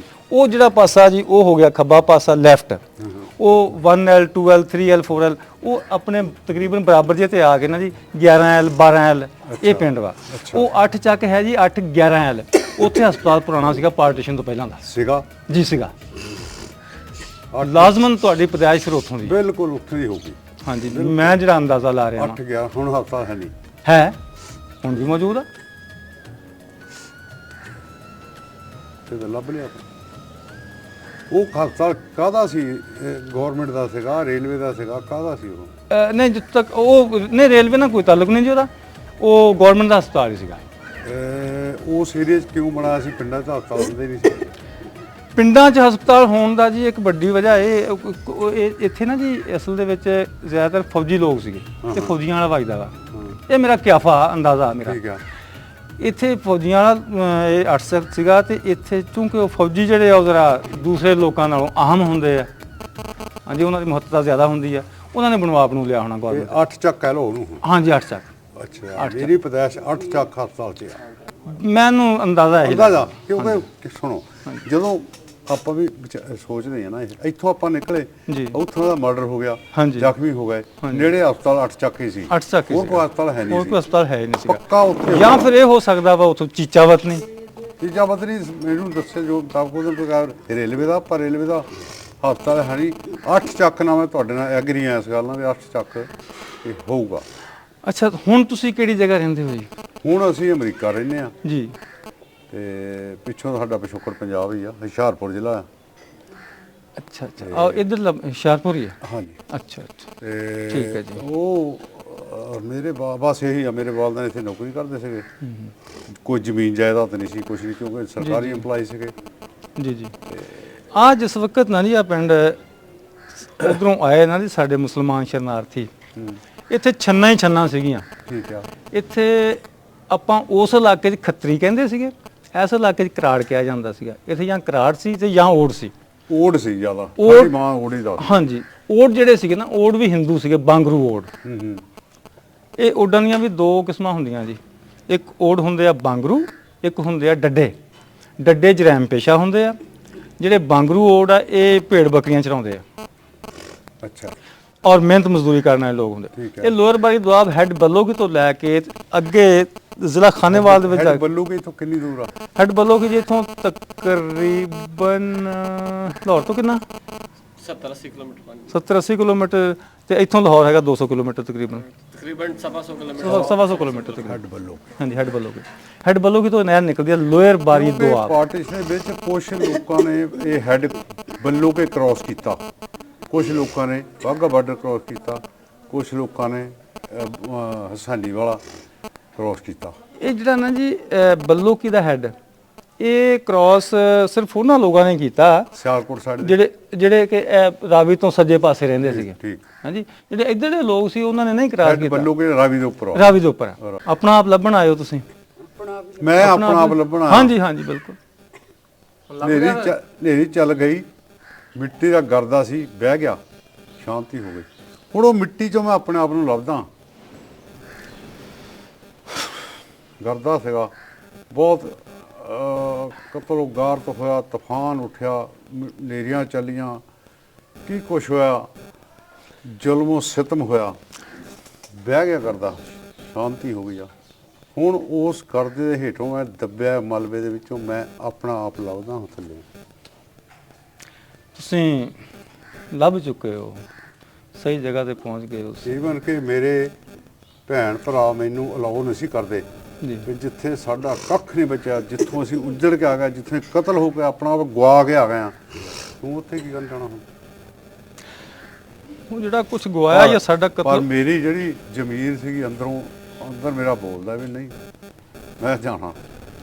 ਉਹ ਜਿਹੜਾ ਪਾਸਾ ਜੀ ਉਹ ਹੋ ਗਿਆ ਖੱਬਾ ਪਾਸਾ ਲੈਫਟ। ਉਹ 1L 2L 3L 4L ਉਹ ਆਪਣੇ ਤਕਰੀਬਨ ਬਰਾਬਰ ਜੇ ਤੇ ਆ ਗਏ ਨਾ ਜੀ। 11L 12L ਇਹ ਪਿੰਡ ਵਾ। ਉਹ 8 ਚੱਕ ਹੈ ਜੀ 811L। ਉੱਥੇ ਹਸਪਤਾਲ ਪੁਰਾਣਾ ਸੀਗਾ ਪਾਰਟੀਸ਼ਨ ਤੋਂ ਪਹਿਲਾਂ ਦਾ ਸੀਗਾ ਜੀ। ਸੀਗਾ ਲਾਜ਼ਮਨ ਤੁਹਾਡੀ ਪੈਦਾਇਸ਼ ਫਿਰ ਉੱਥੋਂ ਦੀ? ਬਿਲਕੁਲ ਉੱਥੇ ਦੀ ਹੋਊਗੀ। ਹਾਂਜੀ, ਮੈਂ ਜਿਹੜਾ ਅੰਦਾਜ਼ਾ ਲਾ ਰਿਹਾ 8 11 ਹੁਣ ਹਸਪਤਾਲ ਹੈ ਨਹੀਂ? ਹੈ, ਹੁਣ ਵੀ ਮੌਜੂਦ ਆ। ਤੇ ਲੱਭ ਲਿਆ ਉਹ ਹਸਪਤਾਲ ਕਾਹਦਾ ਸੀ? ਗਵਰਨਮੈਂਟ ਦਾ ਸੀਗਾ, ਰੇਲਵੇ ਦਾ ਸੀਗਾ, ਕਾਹਦਾ ਸੀ ਉਹ? ਨਹੀਂ, ਜਿੱਥੇ ਤੱਕ ਉਹ ਨਹੀਂ, ਰੇਲਵੇ ਨਾਲ ਕੋਈ ਤਾਲੁਕ ਨਹੀਂ ਜੀ ਉਹਦਾ। ਉਹ ਗਵਰਨਮੈਂਟ ਦਾ ਹਸਪਤਾਲ ਹੀ ਸੀਗਾ। ਉਸ ਏਰੀਏ 'ਚ ਕਿਉਂ ਬਣਾਇਆ ਸੀ? ਪਿੰਡਾਂ 'ਚ ਹਸਪਤਾਲ ਹੁੰਦੇ ਨਹੀਂ ਸੀ? ਪਿੰਡਾਂ 'ਚ ਹਸਪਤਾਲ ਹੋਣ ਦਾ ਜੀ ਇੱਕ ਵੱਡੀ ਵਜ੍ਹਾ ਇਹ ਇੱਥੇ ਨਾ ਜੀ ਅਸਲ ਦੇ ਵਿੱਚ ਜ਼ਿਆਦਾਤਰ ਫੌਜੀ ਲੋਕ ਸੀਗੇ ਤੇ ਫੌਜੀਆਂ ਵਾਲਾ ਵੱਜਦਾ ਵਾ। ਇਹ ਮੇਰਾ ਕਿਆਫਾ ਅੰਦਾਜ਼ਾ ਮੇਰਾ। ਠੀਕ ਆ। ਇੱਥੇ ਫੌਜੀਆਂ ਵਾਲਾ ਇਹ 8 ਸੈਕਟ ਸੀਗਾ ਤੇ ਇੱਥੇ ਚੂੰਕਿ ਉਹ ਫੌਜੀ ਜਿਹੜੇ ਆ ਉਹ ਜ਼ਰਾ ਦੂਸਰੇ ਲੋਕਾਂ ਨਾਲੋਂ ਅਹਿਮ ਹੁੰਦੇ ਆ। ਹਾਂਜੀ, ਉਹਨਾਂ ਦੀ ਮਹੱਤਤਾ ਜ਼ਿਆਦਾ ਹੁੰਦੀ ਆ। ਉਹਨਾਂ ਨੇ ਬਣਵਾ ਲਿਆ ਹੋਣਾ ਗੌਰਮੈਂਟ। 8 ਚੱਕ ਕਹਿ ਲਓ ਉਹਨੂੰ। ਹਾਂਜੀ, 8 ਚੱਕ। ਅੱਛਾ, ਮੇਰੀ ਪੈਦਾਇਸ਼ 8 ਚੱਕ ਹਸਪਤਾਲ 'ਚ ਆ। ਮੈਨੂੰ ਅੰਦਾਜ਼ਾ ਹੈ ਕਿਉਂਕਿ ਸੁਣੋ, ਜਦੋਂ ਆਪਾਂ ਵੀ ਸੋਚਦੇ ਆ ਨਾ, ਇੱਥੋਂ ਆਪਾਂ ਨਿਕਲੇ ਜੀ, ਉੱਥੋਂ ਦਾ ਮਰਡਰ ਹੋ ਗਿਆ, ਜ਼ਖਮੀ ਹੋ ਗਏ, ਨੇੜੇ ਹਸਪਤਾਲ 8 ਚੱਕ ਹੀ ਸੀ। 8 ਚੱਕ ਹੀ ਹੋਰ ਕੋਈ ਹਸਪਤਾਲ ਹੈ ਨਹੀਂ? ਹੋਰ ਕੋਈ ਹਸਪਤਾਲ ਹੈ ਨਹੀਂ ਸੀਗਾ ਪੱਕਾ ਉੱਥੇ। ਜਾਂ ਫਿਰ ਇਹ ਹੋ ਸਕਦਾ ਵਾ ਉੱਥੋਂ ਚੀਚਾਵਤ ਨਹੀਂ। ਚੀਚਾਵਤ ਨਹੀਂ, ਮੈਨੂੰ ਦੱਸਿਆ ਜੋ ਮੁਤਾਬਕ ਉਹਦੇ ਪ੍ਰਕਾਰ ਰੇਲਵੇ ਦਾ, ਪਰ ਰੇਲਵੇ ਦਾ ਹਸਪਤਾਲ ਹੈ ਨਹੀਂ। 8 ਚੱਕ ਨਾਲ ਮੈਂ ਤੁਹਾਡੇ ਨਾਲ ਐਗਰੀ ਆ ਇਸ ਗੱਲ ਨਾਲ ਵੀ 8 ਚੱਕ ਇਹ ਹੋਊਗਾ। ਅੱਛਾ, ਹੁਣ ਤੁਸੀਂ ਕਿਹੜੀ ਜਗ੍ਹਾ ਰਹਿੰਦੇ ਹੋ ਜੀ? ਹੁਣ ਅਸੀਂ ਅਮਰੀਕਾ ਰਹਿੰਦੇ ਆ ਜੀ। ਤੇ ਪਿੱਛੋਂ ਸਾਡਾ ਪਿਛੋਕੜ ਪੰਜਾਬ ਹੀ ਆ, ਹੁਸ਼ਿਆਰਪੁਰ ਜ਼ਿਲ੍ਹਾ ਆ। ਅੱਛਾ ਆ ਇੱਧਰ ਹੁਸ਼ਿਆਰਪੁਰ ਹੀ ਹੈ? ਹਾਂਜੀ। ਅੱਛਾ ਤੇ ਠੀਕ ਹੈ ਜੀ। ਉਹ ਮੇਰੇ ਬਸ ਇਹੀ ਆ, ਮੇਰੇ ਵਾਲਦਾਂ ਇੱਥੇ ਨੌਕਰੀ ਕਰਦੇ ਸੀਗੇ। ਕੋਈ ਜ਼ਮੀਨ ਜਾਇਦਾਦ ਨਹੀਂ ਸੀ, ਕੁਛ ਨਹੀਂ, ਕਿਉਂਕਿ ਸਰਕਾਰੀ EMPLOYE ਸੀਗੇ। ਜੀ। ਆ ਜਿਸ ਵਕਤ ਨਾ ਜੀ ਆ ਪਿੰਡ ਉਧਰੋਂ ਆਏ ਨਾ ਜੀ ਸਾਡੇ ਮੁਸਲਮਾਨ ਸ਼ਰਨਾਰਥੀ, ਇੱਥੇ ਛੰਨਾ ਹੀ ਛੰਨਾ ਸੀਗੀਆਂ। ਠੀਕ ਆ। ਇੱਥੇ ਆਪਾਂ ਉਸ ਇਲਾਕੇ 'ਚ ਖੱਤਰੀ ਕਹਿੰਦੇ ਸੀਗੇ, ਇਸ ਇਲਾਕੇ 'ਚ ਕਰਾੜ ਕਿਹਾ ਜਾਂਦਾ ਸੀਗਾ। ਇੱਥੇ ਜਾਂ ਕਰਾੜ ਸੀ ਤੇ ਜਾਂ ਓੜ ਸੀ। ਓੜ ਸੀ ਜ਼ਿਆਦਾ, ਸਾਡੀ ਮਾਂ ਓੜੀ ਦਾ। ਹਾਂਜੀ, ਓੜ ਜਿਹੜੇ ਸੀਗੇ ਨਾ, ਓੜ ਵੀ ਹਿੰਦੂ ਸੀਗੇ, ਬਾਂਗਰੂ ਓੜ। ਇਹ ਓਡਾਂ ਦੀਆਂ ਵੀ 2 ਕਿਸਮਾਂ ਹੁੰਦੀਆਂ ਜੀ। ਇੱਕ ਓੜ ਹੁੰਦੇ ਆ ਬਾਂਗਰੂ, ਇੱਕ ਹੁੰਦੇ ਆ ਡੱਡੇ। ਡੱਡੇ ਜਰੈਮ ਪੇਸ਼ਾ ਹੁੰਦੇ ਆ। ਜਿਹੜੇ ਬਾਂਗਰੂ ਓੜ ਆ ਇਹ ਭੇਡ ਬੱਕਰੀਆਂ ਚਰਾਉਂਦੇ ਆ। ਅੱਛਾ। ਔਰ ਮਿਹਨਤ ਮਜ਼ਦੂਰੀ ਕਰਨ ਵਾਲੇ ਲੋਕ ਹੁੰਦੇ। ਇਹ ਲੋਅਰ ਬਾਰੀ ਦੁਆਬ ਹੈਡ ਬੱਲੋਕੀ ਤੋਂ ਲੈ ਕੇ ਅੱਗੇ ਜ਼ਿਲ੍ਹਾ ਖਾਨੇਵਾਲ ਦੇ ਵਿੱਚ। ਹੈਡ ਬੱਲੋਕੀ ਤੋਂ ਕਿੰਨੀ ਦੂਰ ਆ? ਹੈਡ ਬੱਲੋਕੀ ਜੀ ਇੱਥੋਂ ਤਕਰੀਬਨ ਲਾਹੌਰ ਤੋਂ ਕਿੰਨਾ? 70-80 ਕਿਲੋਮੀਟਰ। 70-80 ਕਿਲੋਮੀਟਰ। ਤੇ ਇੱਥੋਂ ਲਾਹੌਰ ਹੈਗਾ 200 ਕਿਲੋਮੀਟਰ ਤਕਰੀਬਨ। 125 ਕਿਲੋਮੀਟਰ। 125 ਕਿਲੋਮੀਟਰ ਤਕਰੀਬਨ। ਹੈਡ ਬੱਲੋਕੀ। ਹਾਂਜੀ, ਹੈਡ ਬੱਲੋਕੀ। ਹੈਡ ਬੱਲੋਕੀ ਤੋਂ ਨਹਿਰ ਨਿਕਲਦੀ ਹੈ ਲੋਅਰ ਬਾਰੀ ਦੁਆਬ। ਪਾਰਟੀਸ਼ਨ ਵਿੱਚ ਕੁਝ ਲੋਕਾਂ ਨੇ ਇਹ ਹੈਡ ਬੱਲੋਕੀ ਕ੍ਰਾਸ ਕੀਤਾ, ਕੁਝ ਲੋਕਾਂ ਨੇ ਵਾਹਗਾ ਬਾਰਡਰ ਕ੍ਰਾਸ ਕੀਤਾ, ਕੁਝ ਲੋਕਾਂ ਨੇ ਹਸਾਨੀ ਵਾਲਾ ਕ੍ਰਾਸ ਕੀਤਾ। ਇਹ ਜਿਹੜਾ ਨਾ ਜੀ ਬੱਲੋਕੀ ਦਾ ਹੈਡ, ਇਹ ਕ੍ਰਾਸ ਸਿਰਫ ਉਹਨਾਂ ਲੋਕਾਂ ਨੇ ਕੀਤਾ ਸਿਆਲਕੋਟ ਸਾਈਡ ਜਿਹੜੇ ਕਿ ਰਾਵੀ ਤੋਂ ਸੱਜੇ ਪਾਸੇ ਰਹਿੰਦੇ ਸੀਗੇ। ਠੀਕ। ਹਾਂਜੀ, ਜਿਹੜੇ ਇੱਧਰ ਦੇ ਲੋਕ ਸੀ ਉਹਨਾਂ ਨੇ ਨਹੀਂ ਕ੍ਰਾਸ ਕੀਤਾ। ਬੱਲੋਕੀ ਰਾਵੀ ਦੇ ਉੱਪਰ। ਰਾਵੀ ਦੇ ਉੱਪਰ ਆਪਣਾ ਆਪ ਲੱਭਣ ਆਇਓ ਤੁਸੀਂ? ਮੈਂ ਆਪਣਾ ਆਪ ਲੱਭਣ ਆਇਆ। ਹਾਂਜੀ ਹਾਂਜੀ, ਬਿਲਕੁਲ। ਨੇਰੀ ਚੱਲ ਗਈ, ਮਿੱਟੀ ਦਾ ਗਰਦਾ ਸੀ, ਬਹਿ ਗਿਆ, ਸ਼ਾਂਤੀ ਹੋ ਗਈ। ਹੁਣ ਉਹ ਮਿੱਟੀ 'ਚੋਂ ਮੈਂ ਆਪਣੇ ਆਪ ਨੂੰ ਲੱਭਦਾ। ਗਰਦਾ ਸੀਗਾ ਬਹੁਤ, ਕਤਲ ਗਾਰਤ ਹੋਇਆ, ਤੂਫਾਨ ਉੱਠਿਆ, ਨੇਰੀਆਂ ਚੱਲੀਆਂ, ਕੀ ਕੁਛ ਹੋਇਆ, ਜ਼ੁਲਮ ਸਿਤਮ ਹੋਇਆ, ਬਹਿ ਗਿਆ ਕਰਦਾ, ਸ਼ਾਂਤੀ ਹੋ ਗਈ ਆ। ਹੁਣ ਉਸ ਕਰਜ਼ੇ ਦੇ ਹੇਠੋਂ ਮੈਂ ਦੱਬਿਆ ਮਲਬੇ ਦੇ ਵਿੱਚੋਂ ਮੈਂ ਆਪਣਾ ਆਪ ਲੱਭਦਾ ਹਾਂ ਥੱਲੇ। ਤੁਸੀਂ ਲੱਭ ਚੁੱਕੇ ਹੋ, ਸਹੀ ਜਗ੍ਹਾ ਤੇ ਪਹੁੰਚ ਗਏ ਹੋ ਈਵਨ ਕਿ ਮੇਰੇ ਭੈਣ ਭਰਾ ਮੈਨੂੰ ਅਲਾਉ ਨਹੀਂ ਸੀ ਕਰਦੇ ਜੀ। ਵੀ ਜਿੱਥੇ ਸਾਡਾ ਕੱਖ ਨਹੀਂ ਬਚਿਆ, ਜਿੱਥੋਂ ਅਸੀਂ ਉੱਜੜ ਕੇ ਆ ਗਏ, ਜਿੱਥੇ ਕਤਲ ਹੋ ਕੇ ਆਪਣਾ ਆਪ ਗਵਾ ਕੇ ਆ ਗਏ ਆ, ਤੂੰ ਉੱਥੇ ਕੀ ਕਰਨ ਜਾਣਾ ਹੁਣ? ਉਹ ਜਿਹੜਾ ਕੁਝ ਗਵਾਇਆ ਜਾਂ ਸਾਡਾ ਪਰ ਕਤਲ। ਮੇਰੀ ਜਿਹੜੀ ਜ਼ਮੀਰ ਸੀਗੀ ਅੰਦਰ ਮੇਰਾ ਬੋਲਦਾ ਵੀ ਨਹੀਂ ਮੈਂ ਜਾਣਾ।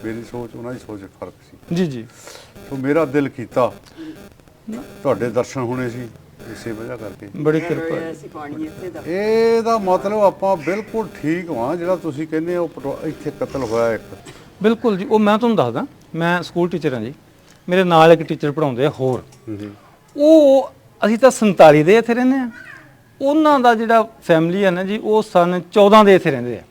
ਮੇਰੀ ਸੋਚ ਉਹਨਾਂ ਦੀ ਸੋਚ ਫਰਕ ਸੀ ਜੀ ਜੀ। ਸੋ ਮੇਰਾ ਦਿਲ ਕੀਤਾ, ਤੁਹਾਡੇ ਦਰਸ਼ਨ ਹੋਣੇ ਸੀ ਇਸੇ ਵਜ੍ਹਾ ਕਰਕੇ। ਬੜੀ ਕਿਰਪਾ ਹੈ। ਇਹਦਾ ਮਤਲਬ ਆਪਾਂ ਬਿਲਕੁਲ ਠੀਕ ਹਾਂ। ਜਿਹੜਾ ਤੁਸੀਂ ਕਹਿੰਦੇ ਹੋ ਇੱਥੇ ਕਤਲ ਹੋਇਆ ਇੱਕ, ਬਿਲਕੁਲ ਜੀ। ਉਹ ਮੈਂ ਤੁਹਾਨੂੰ ਦੱਸਦਾ, ਮੈਂ ਸਕੂਲ ਟੀਚਰ ਹਾਂ ਜੀ, ਮੇਰੇ ਨਾਲ ਇੱਕ ਟੀਚਰ ਪੜ੍ਹਾਉਂਦੇ ਆ ਹੋਰ। ਉਹ ਅਸੀਂ ਤਾਂ 47 ਦੇ ਇੱਥੇ ਰਹਿੰਦੇ ਆ, ਉਹਨਾਂ ਦਾ ਜਿਹੜਾ ਫੈਮਿਲੀ ਹੈ ਨਾ ਜੀ, ਉਹ ਸਨ 14 ਦੇ ਇੱਥੇ ਰਹਿੰਦੇ ਆ,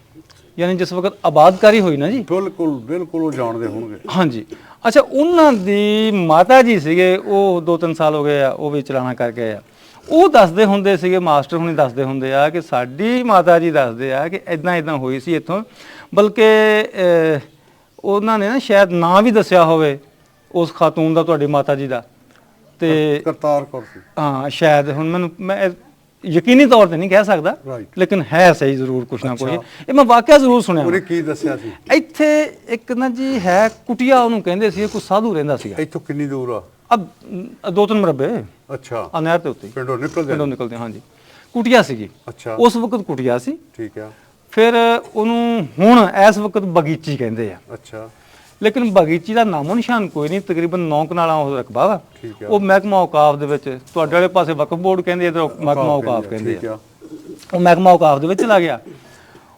ਯਾਨੀ ਜਿਸ ਵਕਤ ਆਬਾਦਕਾਰੀ ਹੋਈ ਨਾ ਜੀ। ਬਿਲਕੁਲ ਉਹ ਜਾਣਦੇ ਹੋਣਗੇ। ਹਾਂਜੀ। ਅੱਛਾ, ਉਹਨਾਂ ਦੀ ਮਾਤਾ ਜੀ ਸੀਗੇ, ਉਹ 2-3 ਸਾਲ ਹੋ ਗਏ ਆ, ਉਹ ਵੀ ਚਲਾਣਾ ਕਰਕੇ ਆ। ਉਹ ਦੱਸਦੇ ਹੁੰਦੇ ਸੀਗੇ, ਮਾਸਟਰ ਹੁਣੀ ਦੱਸਦੇ ਹੁੰਦੇ ਆ ਕਿ ਸਾਡੀ ਮਾਤਾ ਜੀ ਦੱਸਦੇ ਆ ਕਿ ਇਦਾਂ ਹੋਈ ਸੀ ਇੱਥੋਂ। ਬਲਕਿ ਉਹਨਾਂ ਨੇ ਨਾ ਸ਼ਾਇਦ ਨਾਂ ਵੀ ਦੱਸਿਆ ਹੋਵੇ ਉਸ ਖਾਤੂਨ ਦਾ, ਤੁਹਾਡੀ ਮਾਤਾ ਜੀ ਦਾ, ਤੇ ਕਰਤਾਰ ਕੌਰ ਸੀ। ਹਾਂ ਸ਼ਾਇਦ, ਹੁਣ ਮੈਂ ਯਕੀਨੀ ਤੌਰ ਤੇ ਨਹੀਂ ਕਹਿ ਸਕਦਾ, ਲੇਕਿਨ ਹੈ ਸਹੀ ਜ਼ਰੂਰ ਕੁਛ ਨਾ ਕੁਛ। ਇਹ ਮੈਂ ਵਾਕਿਆ ਜ਼ਰੂਰ ਸੁਣਿਆ। ਉਹਨੇ ਕੀ ਦੱਸਿਆ ਸੀ? ਇੱਥੇ ਇੱਕ ਨਾ ਜੀ ਹੈ ਕੁਟੀਆ, ਉਹਨੂੰ ਕਹਿੰਦੇ ਸੀ, ਕੋਈ ਸਾਧੂ ਰਹਿੰਦਾ ਸੀਗਾ। ਇੱਥੋਂ ਕਿੰਨੀ ਦੂਰ ਆ? 2-3 ਮਰਬੇ। ਅੱਛਾ। ਆ ਨਹਿਰ ਦੇ ਉੱਤੇ ਪਿੰਡੋਂ ਨਿਕਲਦੇ। ਹਾਂਜੀ, ਕੁਟੀਆ ਸੀਗੀ। ਅੱਛਾ। ਉਸ ਵਕਤ ਕੁਟੀਆ ਸੀ। ਠੀਕ ਆ। ਫਿਰ ਉਹਨੂੰ ਹੁਣ ਇਸ ਵਕਤ ਬਗੀਚੀ ਕਹਿੰਦੇ ਆ। ਅੱਛਾ। ਲੇਕਿਨ ਬਗੀਚੀ ਦਾ ਨਾਮੋ ਨਿਸ਼ਾਨ ਕੋਈ ਨਹੀਂ। ਤਕਰੀਬਨ 9 ਕਨਾਲਾਂ ਉਹ ਰਕਬਾ ਵਾ। ਉਹ ਮਹਿਕਮਾ ਔਕਾਫ ਦੇ ਵਿੱਚ, ਤੁਹਾਡੇ ਵਾਲੇ ਪਾਸੇ ਵਕਫ ਬੋਰਡ ਕਹਿੰਦੇ, ਇੱਧਰ ਮਹਿਕਮਾ ਔਕਾਫ ਕਹਿੰਦੇ ਆ। ਉਹ ਮਹਿਕਮਾ ਔਕਾਫ ਦੇ ਵਿੱਚ ਚਲਾ ਗਿਆ।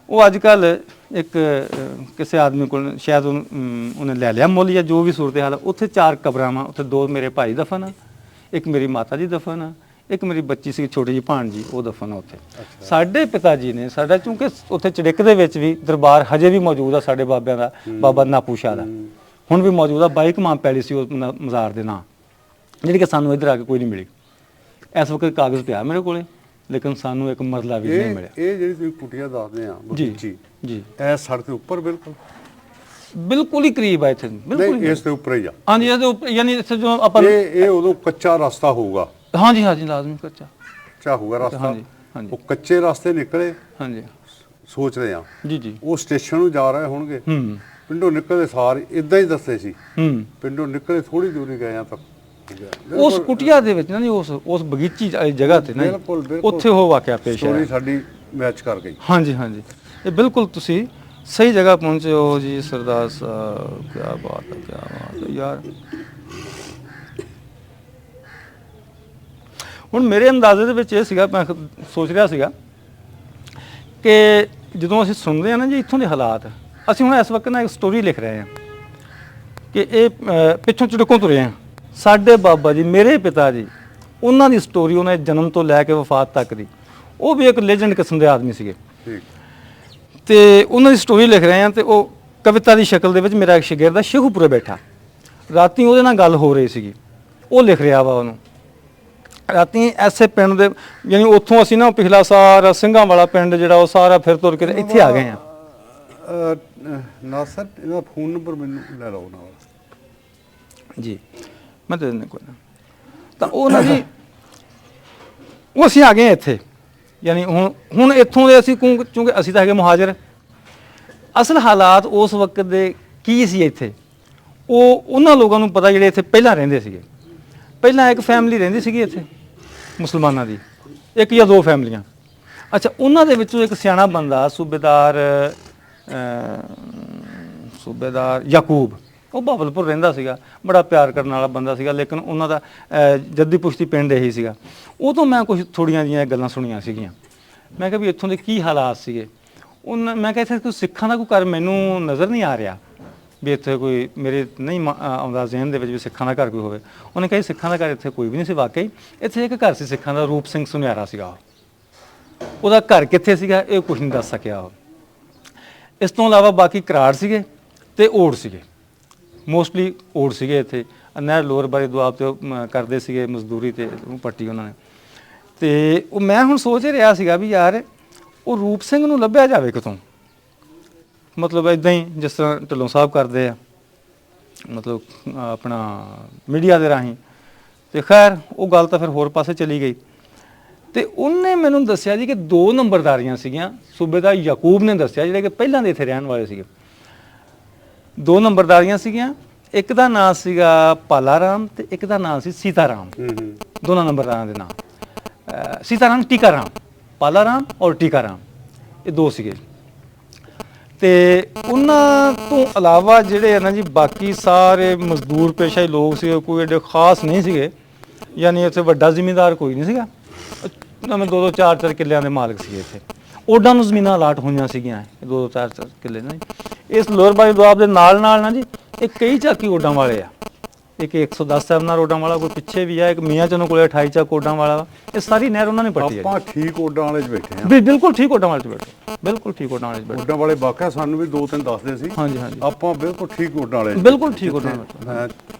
ਉਹ ਅੱਜ ਕੱਲ ਇੱਕ ਕਿਸੇ ਆਦਮੀ ਕੋਲ ਸ਼ਾਇਦ ਉਹਨੇ ਲੈ ਲਿਆ ਮੁੱਲ ਜਾਂ ਜੋ ਵੀ ਸੂਰਤ ਹਾਲ। ਉੱਥੇ 4 ਕਬਰਾਂ ਵਾ। ਉੱਥੇ 2 ਮੇਰੇ ਭਾਈ ਦਫਨ ਆ, ਇੱਕ ਮੇਰੀ ਮਾਤਾ ਜੀ ਦਫਨ ਆ, ਇੱਕ ਮੇਰੀ ਬੱਚੀ ਸੀ ਛੋਟੀ ਜਿਹੀ ਭਾਣਜੀ, ਉਹ ਦਫਨ ਆ ਉੱਥੇ। ਸਾਡੇ ਪਿਤਾ ਜੀ ਨੇ ਸਾਡਾ, ਕਿਉਂਕਿ ਉੱਥੇ ਚੜਿੱਕ ਦੇ ਵਿੱਚ ਵੀ ਦਰਬਾਰ ਹਜੇ ਵੀ ਮੌਜੂਦ ਆ ਸਾਡੇ ਬਾਬਿਆਂ ਦਾ, ਬਾਬਾ ਨਾਪੂ ਸ਼ਾਹ ਦਾ ਹੁਣ ਵੀ ਮੌਜੂਦ ਆ। 22 ਕਮਾਮ ਪੈਲੀ ਸੀ ਉਸ ਮਜ਼ਾਰ ਦੇ ਨਾਂ, ਜਿਹੜੀ ਕਿ ਸਾਨੂੰ ਇੱਧਰ ਆ ਕੇ ਕੋਈ ਨਹੀਂ ਮਿਲੀ। ਇਸ ਵਕਤ ਕਾਗਜ਼ ਪਿਆ ਮੇਰੇ ਕੋਲੇ, ਲੇਕਿਨ ਸਾਨੂੰ ਇੱਕ ਮਰਲਾ ਵੀ ਨਹੀਂ ਮਿਲਿਆ। ਇਹ ਜਿਹੜੀ ਤੁਸੀਂ ਕੁਟੀਆ ਦੱਸਦੇ ਆ ਬਗੀਚੀ ਜੀ, ਇਹ ਸੜਕ ਦੇ ਉੱਪਰ ਬਿਲਕੁਲ ਹੀ ਕਰੀਬ ਆ ਇੱਥੇ, ਬਿਲਕੁਲ ਇਸ ਦੇ ਉੱਪਰ ਹੀ ਆ। ਹਾਂਜੀ, ਇਹਦੇ ਉੱਪਰ, ਯਾਨੀ ਇੱਥੇ ਜੋ ਆਪਾਂ ਇਹ ਉਦੋਂ ਕੱਚਾ ਰਸਤਾ ਹੋਊਗਾ। ਹਾਂਜੀ ਲਾਜ਼ਮੀ ਕੱਚਾ ਹੋਊਗਾ ਰਸਤਾ। ਹਾਂਜੀ। ਉਹ ਕੱਚੇ ਰਸਤੇ ਨਿਕਲੇ। ਹਾਂਜੀ, ਸੋਚਦੇ ਆ ਜੀ। ਉਹ ਸਟੇਸ਼ਨ ਨੂੰ ਜਾ ਰਹੇ ਹੋਣਗੇ। ਪਿੰਡੋਂ ਨਿਕਲਦੇ ਸਾਰ ਇਦਾਂ ਹੀ ਦੱਸਦੇ ਸੀ। ਪਿੰਡੋਂ ਨਿਕਲੇ ਥੋੜੀ ਦੂਰੀ ਗਏ ਆ ਤਾਂ ਉਸ ਕੁਟੀਆ ਦੇ ਵਿੱਚ ਨਾ ਜੀ, ਉਸ ਬਗੀਚੀ ਜਗ੍ਹਾ ਤੇ ਨਾ, ਉੱਥੇ ਉਹ ਵਾਕਿਆ ਪੇਸ਼ ਆਇਆ। ਸਟੋਰੀ ਸਾਡੀ ਮੈਚ ਕਰ ਗਈ। ਹਾਂਜੀ, ਇਹ ਬਿਲਕੁਲ ਤੁਸੀਂ ਸਹੀ ਜਗ੍ਹਾ ਪਹੁੰਚੇ ਹੋ ਜੀ ਸਰਦਾਰ ਸਾਹਿਬ। ਕੀ ਬਾਤ ਹੈ ਯਾਰ। ਹੁਣ ਮੇਰੇ ਅੰਦਾਜ਼ੇ ਦੇ ਵਿੱਚ ਇਹ ਸੀਗਾ, ਮੈਂ ਸੋਚ ਰਿਹਾ ਸੀਗਾ ਕਿ ਜਦੋਂ ਅਸੀਂ ਸੁਣਦੇ ਹਾਂ ਨਾ ਜੀ ਇੱਥੋਂ ਦੇ ਹਾਲਾਤ, ਅਸੀਂ ਹੁਣ ਇਸ ਵਕਤ ਨਾ ਇੱਕ ਸਟੋਰੀ ਲਿਖ ਰਹੇ ਹਾਂ ਕਿ ਇਹ ਪਿੱਛੋਂ ਚੜਕੋਂ ਤੁਰੇ ਹਾਂ। ਸਾਡੇ ਬਾਬਾ ਜੀ, ਮੇਰੇ ਪਿਤਾ ਜੀ, ਉਹਨਾਂ ਦੀ ਸਟੋਰੀ, ਉਹਨਾਂ ਦੇ ਜਨਮ ਤੋਂ ਲੈ ਕੇ ਵਫਾਤ ਤੱਕ ਦੀ, ਉਹ ਵੀ ਇੱਕ ਲੈਜੈਂਡ ਕਿਸਮ ਦੇ ਆਦਮੀ ਸੀਗੇ। ਤੇ ਉਹਨਾਂ ਦੀ ਸਟੋਰੀ ਲਿਖ ਰਹੇ ਹਾਂ। ਤੇ ਉਹ ਕਵਿਤਾ ਦੀ ਸ਼ਕਲ ਦੇ ਵਿੱਚ ਮੇਰਾ ਇੱਕ ਸ਼ਾਗਿਰਦ ਦਾ ਸ਼ੇਖੂਪੁਰੇ ਬੈਠਾ, ਰਾਤੀ ਉਹਦੇ ਨਾਲ ਗੱਲ ਹੋ ਰਹੀ ਸੀਗੀ, ਉਹ ਲਿਖ ਰਿਹਾ ਵਾ ਉਹਨੂੰ। ਰਾਤੀ ਐਸੇ ਪਿੰਡ ਦੇ, ਯਾਨੀ ਉੱਥੋਂ ਅਸੀਂ ਨਾ ਪਿਛਲਾ ਸਾਰਾ ਸਿੰਘਾਂ ਵਾਲਾ ਪਿੰਡ ਜਿਹੜਾ, ਉਹ ਸਾਰਾ ਫਿਰ ਤੁਰ ਕੇ ਇੱਥੇ ਆ ਗਏ ਆ। ਨਾਸਰ, ਇਹਦਾ ਫੋਨ ਨੰਬਰ ਮੈਨੂੰ ਲੈ ਲਓ ਨਾਲ ਜੀ, ਮੈਂ ਦੇ ਦਿੰਦਾ ਕੋਈ ਨਾ। ਤਾਂ ਉਹ ਨਾ ਜੀ, ਉਹ ਅਸੀਂ ਆ ਗਏ ਇੱਥੇ, ਯਾਨੀ ਹੁਣ ਇੱਥੋਂ ਦੇ ਅਸੀਂ, ਕਿਉਂਕਿ ਅਸੀਂ ਤਾਂ ਹੈਗੇ ਮੁਹਾਜਰ। ਅਸਲ ਹਾਲਾਤ ਉਸ ਵਕਤ ਦੇ ਕੀ ਸੀ ਇੱਥੇ, ਉਹ ਉਹਨਾਂ ਲੋਕਾਂ ਨੂੰ ਪਤਾ ਜਿਹੜੇ ਇੱਥੇ ਪਹਿਲਾਂ ਰਹਿੰਦੇ ਸੀਗੇ। ਪਹਿਲਾਂ ਇੱਕ ਫੈਮਿਲੀ ਰਹਿੰਦੀ ਸੀਗੀ ਇੱਥੇ ਮੁਸਲਮਾਨਾਂ ਦੀ, 1 ਜਾਂ 2 ਫੈਮਲੀਆਂ। ਅੱਛਾ, ਉਹਨਾਂ ਦੇ ਵਿੱਚੋਂ ਇੱਕ ਸਿਆਣਾ ਬੰਦਾ ਸੂਬੇਦਾਰ ਯਾਕੂਬ, ਉਹ ਬਹਾਵਲਪੁਰ ਰਹਿੰਦਾ ਸੀਗਾ, ਬੜਾ ਪਿਆਰ ਕਰਨ ਵਾਲਾ ਬੰਦਾ ਸੀਗਾ। ਲੇਕਿਨ ਉਹਨਾਂ ਦਾ ਜੱਦੀ ਪੁਸ਼ਤੀ ਪਿੰਡ ਇਹੀ ਸੀਗਾ। ਉਹ ਤੋਂ ਮੈਂ ਕੁਝ ਥੋੜ੍ਹੀਆਂ ਜਿਹੀਆਂ ਗੱਲਾਂ ਸੁਣੀਆਂ ਸੀਗੀਆਂ। ਮੈਂ ਕਿਹਾ ਵੀ ਇੱਥੋਂ ਦੇ ਕੀ ਹਾਲਾਤ ਸੀਗੇ। ਮੈਂ ਕਿਹਾ ਇੱਥੇ ਕੋਈ ਸਿੱਖਾਂ ਦਾ ਕੋਈ ਘਰ ਮੈਨੂੰ ਨਜ਼ਰ ਨਹੀਂ ਆ ਰਿਹਾ ਵੀ ਇੱਥੇ ਕੋਈ, ਮੇਰੇ ਨਹੀਂ ਆਉਂਦਾ ਜ਼ਿਹਨ ਦੇ ਵਿੱਚ ਵੀ ਸਿੱਖਾਂ ਦਾ ਘਰ ਕੋਈ ਹੋਵੇ। ਉਹਨੇ ਕਿਹਾ ਸਿੱਖਾਂ ਦਾ ਘਰ ਇੱਥੇ ਕੋਈ ਵੀ ਨਹੀਂ ਸੀ। ਵਾਕਈ ਇੱਥੇ ਇੱਕ ਘਰ ਸੀ ਸਿੱਖਾਂ ਦਾ, ਰੂਪ ਸਿੰਘ ਸੁਨਿਆਰਾ ਸੀਗਾ। ਉਹਦਾ ਘਰ ਕਿੱਥੇ ਸੀਗਾ ਇਹ ਕੁਝ ਨਹੀਂ ਦੱਸ ਸਕਿਆ ਉਹ। ਇਸ ਤੋਂ ਇਲਾਵਾ ਬਾਕੀ ਕਰਾੜ ਸੀਗੇ ਤੇ ਓੜ ਸੀਗੇ, ਮੋਸਟਲੀ ਓੜ ਸੀਗੇ ਇੱਥੇ। ਨਹਿਰ ਲੋਅਰ ਬਾਰੇ ਦੁਆਬ ਤੇ ਕਰਦੇ ਸੀਗੇ ਮਜ਼ਦੂਰੀ, ਤੇ ਪੱਟੀ ਉਹਨਾਂ ਨੇ। ਤੇ ਉਹ ਮੈਂ ਹੁਣ ਸੋਚ ਰਿਹਾ ਸੀਗਾ ਵੀ ਯਾਰ ਉਹ ਰੂਪ ਸਿੰਘ ਨੂੰ ਲੱਭਿਆ ਜਾਵੇ ਕਿਤੋਂ, ਮਤਲਬ ਇਦਾਂ ਹੀ ਜਿਸ ਤਰ੍ਹਾਂ ਢਿੱਲੋਂ ਸਾਹਿਬ ਕਰਦੇ ਆ, ਮਤਲਬ ਆਪਣਾ ਮੀਡੀਆ ਦੇ ਰਾਹੀਂ। ਤੇ ਖੈਰ ਉਹ ਗੱਲ ਤਾਂ ਫਿਰ ਹੋਰ ਪਾਸੇ ਚਲੀ ਗਈ। ਤੇ ਉਹਨੇ ਮੈਨੂੰ ਦੱਸਿਆ ਜੀ ਕਿ 2 ਨੰਬਰਦਾਰੀਆਂ ਸੀਗੀਆਂ, ਸੂਬੇਦਾਰ ਯਾਕੂਬ ਨੇ ਦੱਸਿਆ, ਜਿਹੜੇ ਕਿ ਪਹਿਲਾਂ ਦੇ ਇੱਥੇ ਰਹਿਣ ਵਾਲੇ ਸੀਗੇ। 2 ਨੰਬਰਦਾਰੀਆਂ ਸੀਗੀਆਂ, ਇੱਕ ਦਾ ਨਾਂ ਸੀਗਾ ਪਾਲਾ ਰਾਮ ਤੇ ਇੱਕ ਦਾ ਨਾਂ ਸੀ ਸੀਤਾ ਰਾਮ। ਦੋਨਾਂ ਨੰਬਰਦਾਰਾਂ ਦੇ ਨਾਂ ਸੀਤਾ ਰਾਮ, ਟੀਕਾ ਰਾਮ, ਪਾਲਾ ਰਾਮ ਔਰ ਟੀਕਾ ਰਾਮ, ਇਹ 2 ਸੀਗੇ। ਤੇ ਉਹਨਾਂ ਤੋਂ ਇਲਾਵਾ ਜਿਹੜੇ ਆ ਨਾ ਜੀ ਬਾਕੀ ਸਾਰੇ ਮਜ਼ਦੂਰ ਪੇਸ਼ਾ ਹੀ ਲੋਕ ਸੀਗੇ, ਕੋਈ ਐਡੇ ਖਾਸ ਨਹੀਂ ਸੀਗੇ, ਯਾਨੀ ਇੱਥੇ ਵੱਡਾ ਜ਼ਿਮੀਂਦਾਰ ਕੋਈ ਨਹੀਂ ਸੀਗਾ। ਨਵੇਂ 2-2 4-4 ਕਿੱਲਿਆਂ ਦੇ ਮਾਲਕ ਸੀਗੇ ਇੱਥੇ। ਓਡਾਂ ਨੂੰ ਜ਼ਮੀਨਾਂ ਅਲਾਟ ਹੋਈਆਂ ਸੀਗੀਆਂ 2-2 4-4 ਕਿੱਲੇ ਨਾ ਜੀ। ਇਸ ਲੋਅਰ ਬਾਈ ਦੁਆਬ ਦੇ ਨਾਲ ਨਾ ਜੀ ਇਹ ਕਈ ਝਾਕੀ ਓਡਾਂ ਵਾਲੇ ਆ। ਇੱਕ 110 ਸੈਵਨਾਰ ਓਡਾਂ ਵਾਲਾ ਕੋਈ ਪਿੱਛੇ ਵੀ ਆ, ਇੱਕ ਮੀਆਂ ਚੰਨੂ ਕੋਲੇ 28 ਚੱਕ ਓਡਾਂ ਵਾਲਾ ਵਾ। ਇਹ ਸਾਰੀ ਨਹਿਰ ਉਹਨਾਂ ਨੇ ਪੱਟੀ ਹੈ। ਆਪਾਂ ਠੀਕ ਓਡਾਂ ਵਾਲੇ 'ਚ ਬੈਠੇ ਆ। ਬਿਲਕੁਲ ਠੀਕ ਓਡਾਂ ਵਾਲੇ 'ਚ ਬੈਠੇ, ਬਿਲਕੁਲ ਠੀਕ ਓਡਾਂ ਵਾਲੇ 'ਚ ਬੈਠੇ। ਓਡਾਂ ਵਾਲੇ ਵਾਕਿਆ ਸਾਨੂੰ ਵੀ 2-3 ਦੱਸਦੇ ਸੀ। ਹਾਂਜੀ। ਆਪਾਂ ਬਿਲਕੁਲ ਠੀਕ ਓਡਾਂ ਵਾਲੇ, ਬਿਲਕੁਲ ਠੀਕ ਓਡਾਂ ਵਾਲੇ ਮੈਂ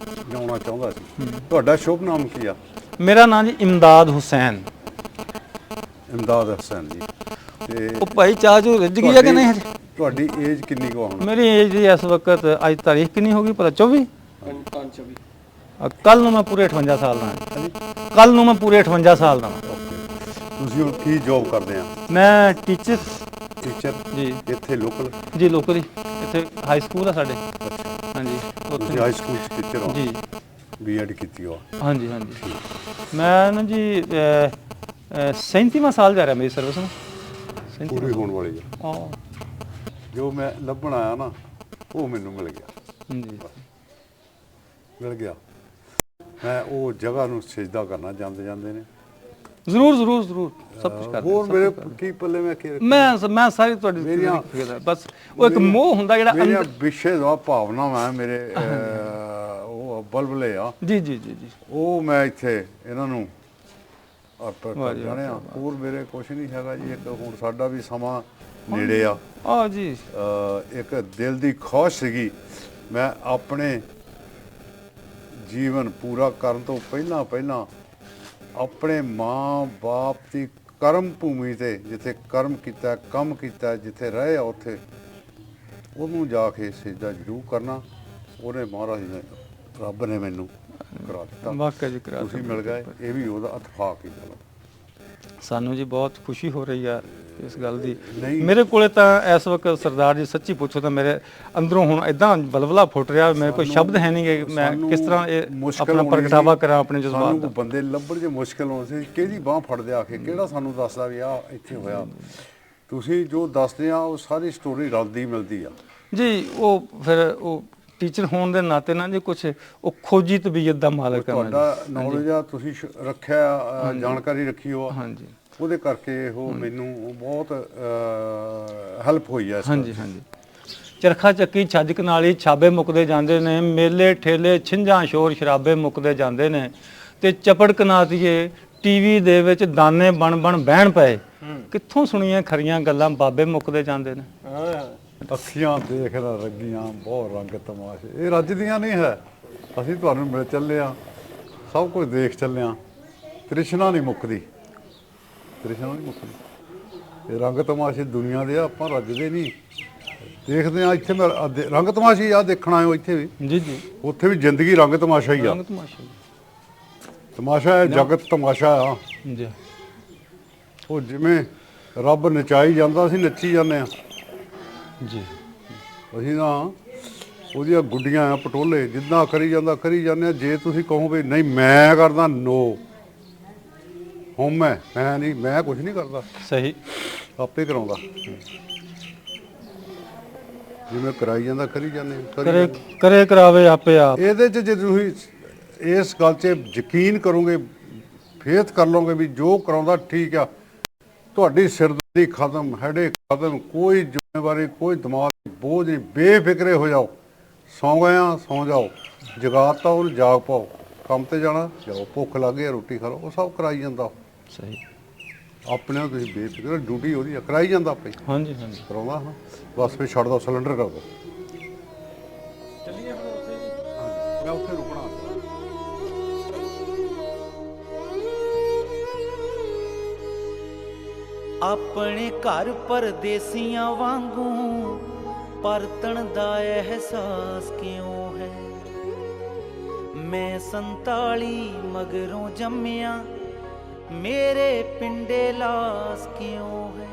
ਜਾਣਾ ਚਾਹੁੰਦਾ ਸੀ। ਤੁਹਾਡਾ ਸ਼ੁਭ ਨਾਮ ਕੀ ਆ? ਮੇਰਾ ਨਾਮ ਜੀ ਇਮਦਾਦ ਹੁਸੈਨ। ਇਮਦਾਦ ਹੁਸੈਨ ਜੀ। ਤੇ ਉਹ ਭਾਈ ਚਾਹ ਚੂ ਰਿੱਝ ਗਈ ਆ ਕਿ ਨਹੀਂ? ਤੁਹਾਡੀ ਏਜ ਕਿੰਨੀ ਕੁ ਆ ਹੁਣ? ਮੇਰੀ ਏਜ ਜੀ ਇਸ ਵਕਤ ਅੱਜ ਤਾਰੀਖ ਕਿੰਨੀ ਹੋ ਗਈ ਭਲਾ? 24। ਕੱਲ ਨੂੰ ਮੈਂ ਪੂਰੇ 58 ਸਾਲ ਦਾ ਹਾਂ। ਕੱਲ ਨੂੰ ਮੈਂ ਪੂਰੇ 58 ਸਾਲ ਦਾ ਹਾਂ। ਤੁਸੀਂ ਹੁਣ ਕੀ ਜੌਬ ਕਰਦੇ ਆ? ਮੈਂ ਟੀਚਰ ਜੀ। ਇੱਥੇ ਲੋਕਲ ਜੀ, ਲੋਕਲ ਹੀ ਇੱਥੇ ਹਾਈ ਸਕੂਲ ਆ ਸਾਡੇ। ਹਾਂਜੀ, ਤੁਸੀਂ ਹਾਈ ਸਕੂਲ 'ਚ ਟੀਚਰ ਹੋ ਜੀ। ਬੀਐਡ ਕੀਤੀ ਹੋ? ਹਾਂਜੀ। ਮੈਂ ਨਾ ਜੀ 37ਵਾਂ ਸਾਲ ਜਾ ਰਿਹਾ ਮੇਰੀ ਸਰਵਿਸ ਨੂੰ। ਪੂਰੀ ਹੋਣ ਵਾਲੀ ਹੈ। ਹਾਂ, ਜੋ ਮੈਂ ਲੱਭਣ ਆਇਆ ਨਾ ਉਹ ਮੈਨੂੰ ਮਿਲ ਗਿਆ। ਜੀ ਮਿਲ ਗਿਆ। ਮੈਂ ਉਹ ਜਗ੍ਹਾ ਨੂੰ ਸਜਦਾ ਕਰਨਾ ਜਾਂਦੇ ਨੇ। ਜ਼ਰੂਰ ਸਭ ਕੁਝ ਕਰਦੇ। ਹੋਰ ਮੇਰੇ ਕੀ ਪੱਲੇ ਮੈਂ ਕੀ ਮੈਂ ਸਾਰੀ ਤੁਹਾਡੀ ਬਸ ਉਹ ਇੱਕ ਮੋਹ ਹੁੰਦਾ ਜਿਹੜਾ ਮੇਰੀਆਂ ਵਿਸ਼ੇ ਦਾ ਭਾਵਨਾਵਾਂ ਮੇਰੇ ਉਹ ਬਲਬਲੇ ਆ। ਜੀ। ਉਹ ਮੈਂ ਇੱਥੇ ਇਹਨਾਂ ਨੂੰ ਅਰਪਣ ਕਰ ਜਾਣਿਆ। ਹੋਰ ਮੇਰੇ ਕੁਛ ਨਹੀਂ ਹੈਗਾ ਜੀ। ਇੱਕ ਹੁਣ ਸਾਡਾ ਵੀ ਸਮਾਂ ਨੇੜੇ ਆ ਜੀ। ਇੱਕ ਦਿਲ ਦੀ ਖੁਆਇਸ਼ ਸੀਗੀ, ਮੈਂ ਆਪਣੇ ਜੀਵਨ ਪੂਰਾ ਕਰਨ ਤੋਂ ਪਹਿਲਾਂ ਆਪਣੇ ਮਾਂ-ਬਾਪ ਦੀ ਕਰਮ ਭੂਮੀ ਤੇ ਜਿੱਥੇ ਕਰਮ ਕੀਤਾ, ਕੰਮ ਕੀਤਾ, ਜਿੱਥੇ ਰਹੇ ਆ ਉੱਥੇ ਉਹਨੂੰ ਜਾ ਕੇ ਸਿਜਦਾ ਜ਼ਰੂਰ ਕਰਨਾ। ਉਹਨੇ ਮਹਾਰਾਜ ਨੇ, ਰੱਬ ਨੇ ਮੈਨੂੰ ਕਰਾ ਦਿੱਤਾ। ਵਾਕਿਆ ਜੀ ਕਰਾ ਤੁਸੀਂ ਮਿਲ ਗਏ, ਇਹ ਵੀ ਉਹਦਾ ਇਤਫਾਕ ਹੀ। ਚਲੋ ਸਾਨੂੰ ਜੀ ਬਹੁਤ ਖੁਸ਼ੀ ਹੋ ਰਹੀ ਆ ਇਸ ਗੱਲ ਦੀ। ਨਹੀਂ, ਮੇਰੇ ਕੋਲੇ ਤਾਂ ਇਸ ਵਕਤ ਸਰਦਾਰ ਜੀ ਸੱਚੀ ਪੁੱਛੋ ਤਾਂ ਮੇਰੇ ਅੰਦਰੋਂ ਹੁਣ ਇਦਾਂ ਬਲਬਲਾ ਫੁੱਟ ਰਿਹਾ, ਮੇਰੇ ਕੋਈ ਸ਼ਬਦ ਹੈ ਨਹੀਂ ਕਿ ਮੈਂ ਕਿਸ ਤਰ੍ਹਾਂ ਇਹ ਆਪਣਾ ਪ੍ਰਗਟਾਵਾ ਕਰਾਂ ਆਪਣੇ ਜਜ਼ਬਾਤ ਦਾ। ਸਾਨੂੰ ਬੰਦੇ ਲੱਭਣ 'ਚ ਮੁਸ਼ਕਿਲ ਹੋਣੀ ਸੀ। ਕਿਹਦੀ ਬਾਂਹ ਫੜਦੇ ਆ ਕੇ, ਕਿਹੜਾ ਸਾਨੂੰ ਦੱਸਦਾ ਵੀ ਆ ਇੱਥੇ ਹੋਇਆ। ਤੁਸੀਂ ਜੋ ਦੱਸਦੇ ਆ ਉਹ ਸਾਰੀ ਸਟੋਰੀ ਰਲਦੀ ਮਿਲਦੀ ਆ ਜੀ। ਉਹ ਫਿਰ ਉਹ ਟੀਚਰ ਹੋਣ ਦੇ ਨਾਤੇ ਨਾ ਜੀ ਕੁਛ ਉਹ ਖੋਜੀ ਤਬੀਅਤ ਦਾ ਮਾਲਕ ਹੈ। ਤੁਹਾਡਾ ਨੌਲੇਜ ਆ, ਤੁਸੀਂ ਰੱਖਿਆ, ਜਾਣਕਾਰੀ ਰੱਖੀ ਹੋ। ਹਾਂਜੀ, ਉਹਦੇ ਕਰਕੇ ਉਹ ਮੈਨੂੰ ਬਹੁਤ ਹੈਲਪ ਹੋਈ ਹੈ। ਹਾਂਜੀ। ਚਰਖਾ ਚੱਕੀ ਛੱਜ ਕਨਾਲੀ ਛਾਬੇ ਮੁੱਕਦੇ ਜਾਂਦੇ ਨੇ, ਮੇਲੇ ਠੇਲੇ ਛਿੰਝਾਂ ਸ਼ੋਰ ਸ਼ਰਾਬੇ ਮੁੱਕਦੇ ਜਾਂਦੇ ਨੇ, ਤੇ ਚਪੜ ਕਨਾਤੀਏ ਟੀਵੀ ਦੇ ਵਿੱਚ ਦਾਨੇ ਬਣ ਬਹਿਣ ਪਏ, ਕਿੱਥੋਂ ਸੁਣੀਆਂ ਖਰੀਆਂ ਗੱਲਾਂ ਬਾਬੇ ਮੁੱਕਦੇ ਜਾਂਦੇ ਨੇ। ਅੱਖੀਆਂ ਦੇਖ ਰੱਗੀਆਂ ਬਹੁਤ ਰੰਗ ਤਮਾਸ਼ੇ, ਇਹ ਰੱਜਦੀਆਂ ਨਹੀਂ ਹੈ। ਅਸੀਂ ਤੁਹਾਨੂੰ ਮਿਲ ਚੱਲੇ ਆ, ਸਭ ਕੁਝ ਦੇਖ ਚੱਲੇ ਆ। ਤ੍ਰਿਸ਼ਨਾ ਨਹੀਂ ਮੁੱਕਦੀ। ਇਹ ਰੰਗ ਤਮਾਸ਼ੇ ਦੁਨੀਆ ਦੇ ਆ, ਆਪਾਂ ਰੱਜਦੇ ਨਹੀਂ। ਦੇਖਦੇ ਆ ਇੱਥੇ ਮੈਂ ਰੰਗ ਤਮਾਸ਼ੇ ਆ ਦੇਖਣ ਆਇਓ ਇੱਥੇ ਵੀ। ਜੀ। ਉੱਥੇ ਵੀ ਜ਼ਿੰਦਗੀ ਰੰਗ ਤਮਾਸ਼ਾ ਹੀ ਆ। ਤਮਾਸ਼ਾ ਹੈ, ਜਗਤ ਤਮਾਸ਼ਾ ਆ ਜੀ। ਉਹ ਜਿਵੇਂ ਰੱਬ ਨਚਾਈ ਜਾਂਦਾ, ਅਸੀਂ ਨੱਚੀ ਜਾਂਦੇ ਆ ਜੀ। ਅਸੀਂ ਨਾ ਉਹਦੀਆਂ ਗੁੱਡੀਆਂ ਆ ਪਟੋਲੇ, ਜਿੱਦਾਂ ਕਰੀ ਜਾਂਦੇ ਆ। ਜੇ ਤੁਸੀਂ ਕਹੋ ਵੀ ਨਹੀਂ ਮੈਂ ਕਰਦਾ, ਨੋ ਹੁਣ ਮੈਂ ਨਹੀਂ, ਮੈਂ ਕੁਝ ਨਹੀਂ ਕਰਦਾ। ਸਹੀ, ਆਪੇ ਕਰਾਉਂਦਾ। ਜਿਵੇਂ ਕਰਾਈ ਜਾਂਦਾ ਕਰੀ ਜਾਂਦੇ ਕਰੇ ਕਰਾਵੇ ਆਪੇ ਆਪ। ਇਹਦੇ 'ਚ ਜੇ ਤੁਸੀਂ ਇਸ ਗੱਲ 'ਚ ਯਕੀਨ ਕਰੋਗੇ, ਫੇਥ ਕਰ ਲਓਗੇ ਵੀ ਜੋ ਕਰਾਉਂਦਾ ਠੀਕ ਆ, ਤੁਹਾਡੀ ਸਿਰਦਰਦੀ ਖਤਮ, ਹੈਡੇਕ ਖਤਮ, ਕੋਈ ਜ਼ਿੰਮੇਵਾਰੀ, ਕੋਈ ਦਿਮਾਗ ਬੋਝ ਨਹੀਂ, ਬੇਫਿਕਰੇ ਹੋ ਜਾਓ। ਸੌਂ ਗਏ ਆ, ਸੌਂ ਜਾਓ। ਜਗਾਤਾ ਉਹਨੂੰ, ਜਾਗ ਪਾਓ। ਕੰਮ ਤੇ ਜਾਣਾ ਜਾਓ, ਭੁੱਖ ਲੱਗ ਗਈ ਰੋਟੀ ਖਾ ਲਓ, ਉਹ ਸਭ ਕਰਾਈ ਜਾਂਦਾ। ਸਹੀ, ਆਪਣੇ ਤੁਸੀਂ ਬੇਫਿਕਰ, ਡਿਊਟੀ ਉਹਦੀ ਕਰਾਈ ਜਾਂਦਾ ਆਪੇ। ਹਾਂਜੀ ਕਰਾਉਂਦਾ ਹਾਂ, ਬਸ ਫਿਰ ਛੱਡ ਦਿਓ, ਸਿਲੰਡਰ ਕਰ ਦਿਓ। ਚੱਲੀਏ ਫਿਰ ਉੱਥੇ ਜੀ। ਮੈਂ ਉੱਥੇ ਰੁਕਣਾ। ਆਪਣੇ ਘਰ ਪਰਦੇਸੀਆਂ ਵਾਂਗੂ ਪਰਤਣ ਦਾ ਅਹਿਸਾਸ ਕਿਉਂ ਹੈ। ਮੈਂ 47 ਮਗਰੋਂ ਜੰਮਿਆ, ਮੇਰੇ ਪਿੰਡੇ ਲਾਸ ਕਿਉਂ ਹੈ।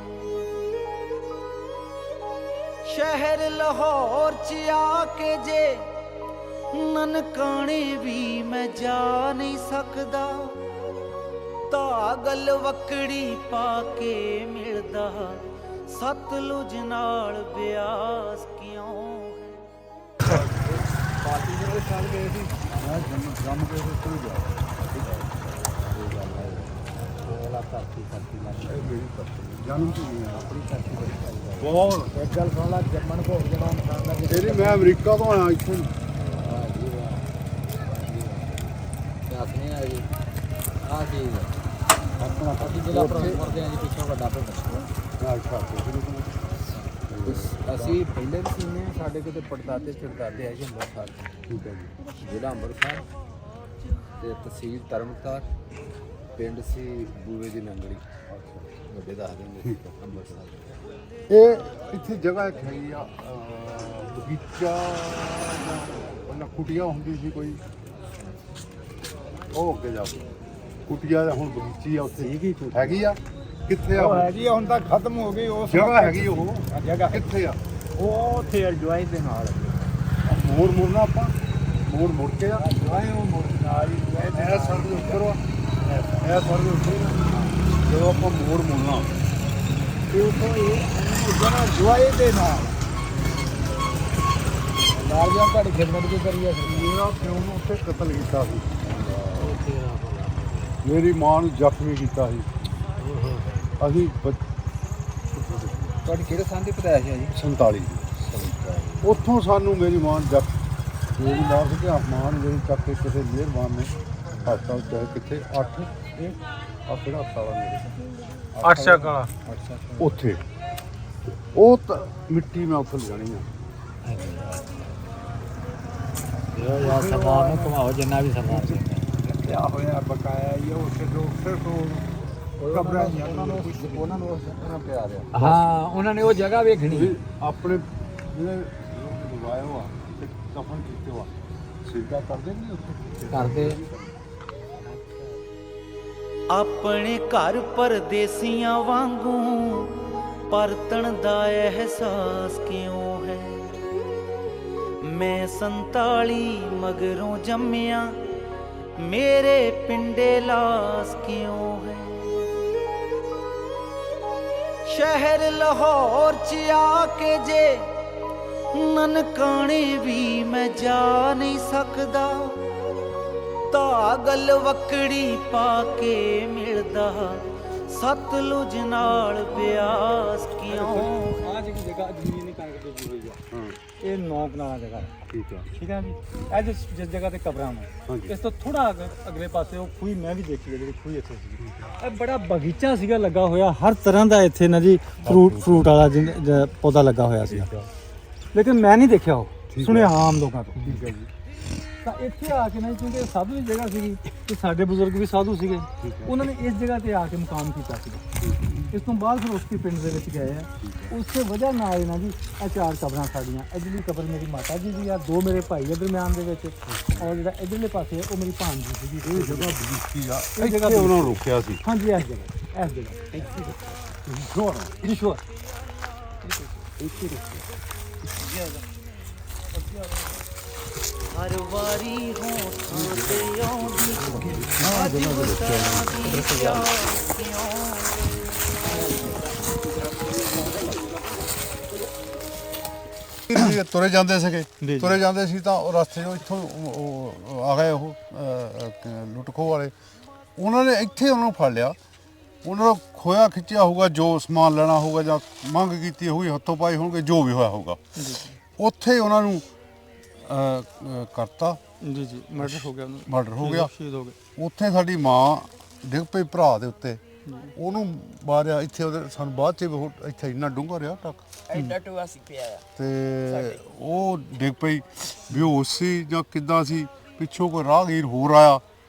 ਸ਼ਹਿਰ ਲਾਹੌਰ ਚ ਆ ਕੇ ਜੇ ਨਨਕਾਣੇ ਵੀ ਮੈਂ ਜਾ ਨਹੀਂ ਸਕਦਾ, ਧਾਗਲ ਵਕੜੀ ਪਾ ਕੇ ਮਿਲਦਾ ਸਤਲੁਜ ਨਾਲ ਬਿਆਸ ਕਿਉਂ ਹੈ। ਪਾਰਟੀ ਦੇ ਸਾਲ ਗਏ ਸੀ, ਮੈਂ ਜੰਮ ਕੇ ਉੱਥੇ ਗਿਆ। ਜਨਮ ਤੋਂ ਆਪਣੀ ਧਰਤੀ ਬਹੁਤ ਇੱਕ ਗੱਲ ਸੁਣ ਲਾ, ਜੰਮਣ ਭੋਗ ਜਿਹੜਾ ਇਨਸਾਨ ਦਾ ਤੇਰੀ ਮੈਂ ਅਮਰੀਕਾ ਤੋਂ ਆਇਆ ਇੱਥੇ। ਦੱਸਨੇ ਆ ਜੀ ਆਹ ਚੀਜ਼ ਆਪਣਾ ਅਸੀਂ ਜਿਹੜਾ ਪ੍ਰੋਗਰਾਮ ਆ ਜੀ ਪਿੱਛੋਂ ਵੱਡਾ ਪਿੰਡ ਅਸੀਂ ਪਹਿਲੇ ਵੀ ਸੀਨੇ ਸਾਡੇ ਕੋਲ ਪੜਦਾਦੇ ਚੜਦਾਦੇ ਆ ਜੀ ਅੰਮ੍ਰਿਤਸਰ। ਠੀਕ ਹੈ ਜੀ। ਜ਼ਿਲ੍ਹਾ ਅੰਮ੍ਰਿਤਸਰ ਤੇ ਤਹਿਸੀਲ ਤਰਨਤਾਰ, ਪਿੰਡ ਸੀ ਬੂਵੇ ਦੀ ਨੰਗੜੀ, ਵੱਡੇ ਦੱਸ ਦਿੰਦੇ ਸੀ ਅੰਮ੍ਰਿਤਸਰ। ਇਹ ਇੱਥੇ ਜਗ੍ਹਾ ਇੱਕ ਹੈਗੀ ਆ ਬਗੀਚਾ, ਉਹਨਾਂ ਕੁਟੀਆਂ ਹੁੰਦੀ ਸੀ ਕੋਈ, ਉਹ ਅੱਗੇ ਜਾ ਕੇ ਕੁਟੀਆ ਦਾ ਹੁਣ ਬਗੀਚੀ ਆ ਉੱਥੇ ਹੈਗੀ ਆ। ਕਿੱਥੇ ਆ ਹੈਗੀ ਆ, ਹੁਣ ਤਾਂ ਖਤਮ ਹੋ ਗਈ। ਉਹ ਜਗ੍ਹਾ ਹੈਗੀ ਉਹ ਜਗ੍ਹਾ ਕਿੱਥੇ ਆ? ਉਹ ਉੱਥੇ ਅਜਵਾਈ ਦੇ ਨਾਲ ਮੋੜ ਮੁੜਨਾ ਆਪਾਂ, ਮੋੜ ਮੁੜ ਕੇ ਆ ਅਜਵਾਈ ਉਹ ਮੁੜ ਨਾਲ ਹੀ ਇਹ ਸਰ ਦੇ ਉੱਪਰ ਵਾ, ਇਹ ਸਰ ਦੇ ਉੱਪਰ ਨਾ ਜਦੋਂ ਆਪਾਂ ਮੋੜ ਮੁੜਨਾ ਤੇ ਉੱਥੋਂ ਇਹ ਜਗ੍ਹਾ ਅਜਵਾਈ ਦੇ ਨਾਲ ਨਾਲ ਜਾਂ ਤੁਹਾਡੀ ਖਿਦਮਤ ਵੀ ਕਰੀ ਆ ਮੇਰਾ ਪਿਓ ਨੂੰ ਉੱਥੇ ਕਤਲ ਕੀਤਾ ਸੀ, ਮੇਰੀ ਮਾਂ ਨੂੰ ਜ਼ਖਮੀ ਕੀਤਾ ਸੀ। ਅਸੀਂ ਤੁਹਾਡੀ ਕਿਹੜੇ ਸੰਨ ਦੀ ਪਤਾਇਆ ਸੀ ਜੀ? 47 ਉੱਥੋਂ ਸਾਨੂੰ ਮੇਰੀ ਮਾਂ ਮੇਰੀ ਮਾਂ ਸੀ ਕਿ ਮਾਂ ਨੂੰ ਮੇਰੀ ਚੱਕ ਕੇ ਕਿਸੇ ਮਿਹਰਬਾਨ ਨੇ ਹਸਪਤਾਲ ਚਾਹੇ ਕਿੱਥੇ 8 ਇਹ ਆਪਣਾ ਹਸਪਤਾਲ ਆ ਮੇਰੇ 8 ਚੱਕ ਵਾਲਾ ਉੱਥੇ ਉਹ ਮਿੱਟੀ ਮੈਂ ਉੱਥੇ ਲਿਜਾਣੀ ਆ। ਯਾਰ ਸਮਾਨ ਨੂੰ ਘੁਮਾਓ ਜਿੰਨਾ ਵੀ ਸਮਾਨ ਕਿਆ ਹੋਇਆ ਬਕਾਇਆ ਇਹ ਉੱਥੇ ਲੋਕ ਸਿਰਫ ਕਬਰਾਂ ਦੀਆਂ ਉਹਨਾਂ ਨੂੰ ਪਿਆਰ ਆ। ਹਾਂ ਉਹਨਾਂ ਨੇ ਉਹ ਜਗ੍ਹਾ ਵੇਖਣੀ ਆਪਣੇ ਜਿਹੜੇ ਲਵਾਇਆ ਵਾ ਤੇ ਕਫਨ ਕੀਤੇ ਵਾ ਸਿੱਧਾ ਕਰਦੇ ਨਹੀਂ ਉੱਥੇ ਕਰਦੇ ਆਪਣੇ ਘਰ ਪਰਦੇਸੀਆਂ ਵਾਂਗੂ ਪਰਤਣ ਦਾ ਅਹਿਸਾਸ ਕਿਉਂ ਹੈ। ਮੈਂ 47 ਮਗਰੋਂ ਜੰਮਿਆ, ਮੇਰੇ ਪਿੰਡੇ ਲਾਸ ਕਿਉਂ ਹੈ। ਸ਼ਹਿਰ ਲਾਹੌਰ ਚ ਆ ਕੇ ਜੇ ਨਨਕਾਣੇ ਵੀ ਮੈਂ ਜਾ ਨਹੀਂ ਸਕਦਾ, ਧਾਗਲ ਵਕੜੀ ਪਾ ਕੇ ਮਿਲਦਾ ਸਤਲੁਜ ਨਾਲ ਬਿਆਸ ਕਿਉਂ। ਆਹ ਜਿਹੜੀ ਜਗ੍ਹਾ ਜ਼ਮੀਨ ਦੀ ਕਣਕ ਬੀਜੀ ਹੋਈ ਆ, ਇਹ 9 ਕਨਾਲਾਂ ਜਗ੍ਹਾ ਹੈ। ਠੀਕ ਆ। ਠੀਕ ਹੈ ਜੀ। ਇਹ ਜਿਸ ਜਗ੍ਹਾ ਤੇ ਕਬਰਾਂ ਨੇ, ਇਸ ਤੋਂ ਥੋੜਾ ਅਗਲੇ ਪਾਸੇ ਉਹ ਖੂਹੀ ਮੈਂ ਵੀ ਦੇਖੀ ਹੈ, ਜਿਹੜੀ ਖੂਹੀ ਇੱਥੇ ਸੀ। ਇਹ ਬੜਾ ਬਗੀਚਾ ਸੀਗਾ ਲੱਗਾ ਹੋਇਆ, ਹਰ ਤਰ੍ਹਾਂ ਦਾ ਇੱਥੇ ਨਾ ਜੀ ਫਰੂਟ ਵਾਲਾ ਪੌਦਾ ਲੱਗਾ ਹੋਇਆ ਸੀ। ਲੇਕਿਨ ਮੈਂ ਨਹੀਂ ਦੇਖਿਆ, ਉਹ ਸੁਣਿਆ ਆਮ ਲੋਕਾਂ ਤੋਂ। ਠੀਕ ਹੈ ਜੀ। ਤਾਂ ਇੱਥੇ ਆ ਕੇ ਨਾ, ਕਿਉਂਕਿ ਸਾਧੂ ਦੀ ਜਗ੍ਹਾ ਸੀਗੀ ਤੇ ਸਾਡੇ ਬਜ਼ੁਰਗ ਵੀ ਸਾਧੂ ਸੀਗੇ, ਉਹਨਾਂ ਨੇ ਇਸ ਜਗ੍ਹਾ ਤੇ ਆ ਕੇ ਮੁਕਾਮ ਕੀਤਾ ਸੀਗਾ। ਇਸ ਤੋਂ ਬਾਅਦ ਫਿਰ ਉਸਕੀ ਪਿੰਡ ਦੇ ਵਿੱਚ ਗਏ ਆ। ਉਸੇ ਵਜ੍ਹਾ ਨਾਲ ਨਾ ਜੀ ਇਹ 4 ਕਬਰਾਂ ਸਾਡੀਆਂ। ਇੱਧਰਲੀ ਕਬਰ ਮੇਰੀ ਮਾਤਾ ਜੀ ਦੀ ਆ, 2 ਮੇਰੇ ਭਾਈ ਆ ਦਰਮਿਆਨ ਦੇ ਵਿੱਚ, ਔਰ ਜਿਹੜਾ ਇੱਧਰਲੇ ਪਾਸੇ ਉਹ ਮੇਰੀ ਭਾਂਜੀ ਸੀਗੀ। ਇਹ ਜਗ੍ਹਾ ਬਗੀਚੀ ਆ, ਇਹ ਜਗ੍ਹਾ ਇੱਥੇ ਉਹਨਾਂ ਨੂੰ ਰੋਕਿਆ ਸੀ। ਹਾਂਜੀ, ਇਸ ਜਗ੍ਹਾ ਈਸ਼ਵਰ ਹਰ ਵਾਰੀ ਹੋਠਾਂ ਤੇ ਆਉਂਦੀ ਅੱਜ ਬਤਾਂ ਦੀ ਪਿਆਸ ਕਿਉਂ। ਤੁਰੇ ਜਾਂਦੇ ਸੀ ਤਾਂ ਉਹ ਰਸਤੇ 'ਚੋਂ ਇੱਥੋਂ ਆ ਗਏ ਉਹ ਲੁੱਟਖੋ ਵਾਲੇ। ਉਹਨਾਂ ਨੇ ਇੱਥੇ ਉਹਨਾਂ ਨੂੰ ਫੜ ਲਿਆ, ਉਹਨਾਂ ਨੂੰ ਖੋਇਆ ਖਿੱਚਿਆ ਹੋਊਗਾ, ਜੋ ਸਮਾਨ ਲੈਣਾ ਹੋਊਗਾ ਜਾਂ ਮੰਗ ਕੀਤੀ ਹੋਊਗੀ, ਹੱਥੋਂ ਪਾਈ ਹੋਣਗੇ, ਜੋ ਵੀ ਹੋਇਆ ਹੋਊਗਾ ਉੱਥੇ ਉਹਨਾਂ ਨੂੰ ਕਰਤਾ। ਜੀ ਮਰਡਰ ਹੋ ਗਿਆ, ਮਰਡਰ ਹੋ ਗਿਆ। ਸ਼ਹੀਦ ਹੋ ਗਏ। ਉੱਥੇ ਸਾਡੀ ਮਾਂ ਡਿੱਗ ਪਈ ਭਰਾ ਦੇ ਉੱਤੇ, ਉਹਨੂੰ ਮਾਰਿਆ। ਇੱਥੇ ਉਹਦੇ ਸਾਨੂੰ ਬਾਅਦ 'ਚ ਇੱਥੇ ਇੰਨਾ ਡੂੰਘਾ ਰਿਹਾ ਟੱਕ ਤੇ ਉਹ ਡਿੱਗ ਪਈ, ਬੇਹੋਸ਼ ਸੀ ਜਾਂ ਕਿੱਦਾਂ ਸੀ। ਪਿੱਛੋਂ ਕੋਈ ਰਾਹਗੀਰ ਹੋਰ ਆਇਆ,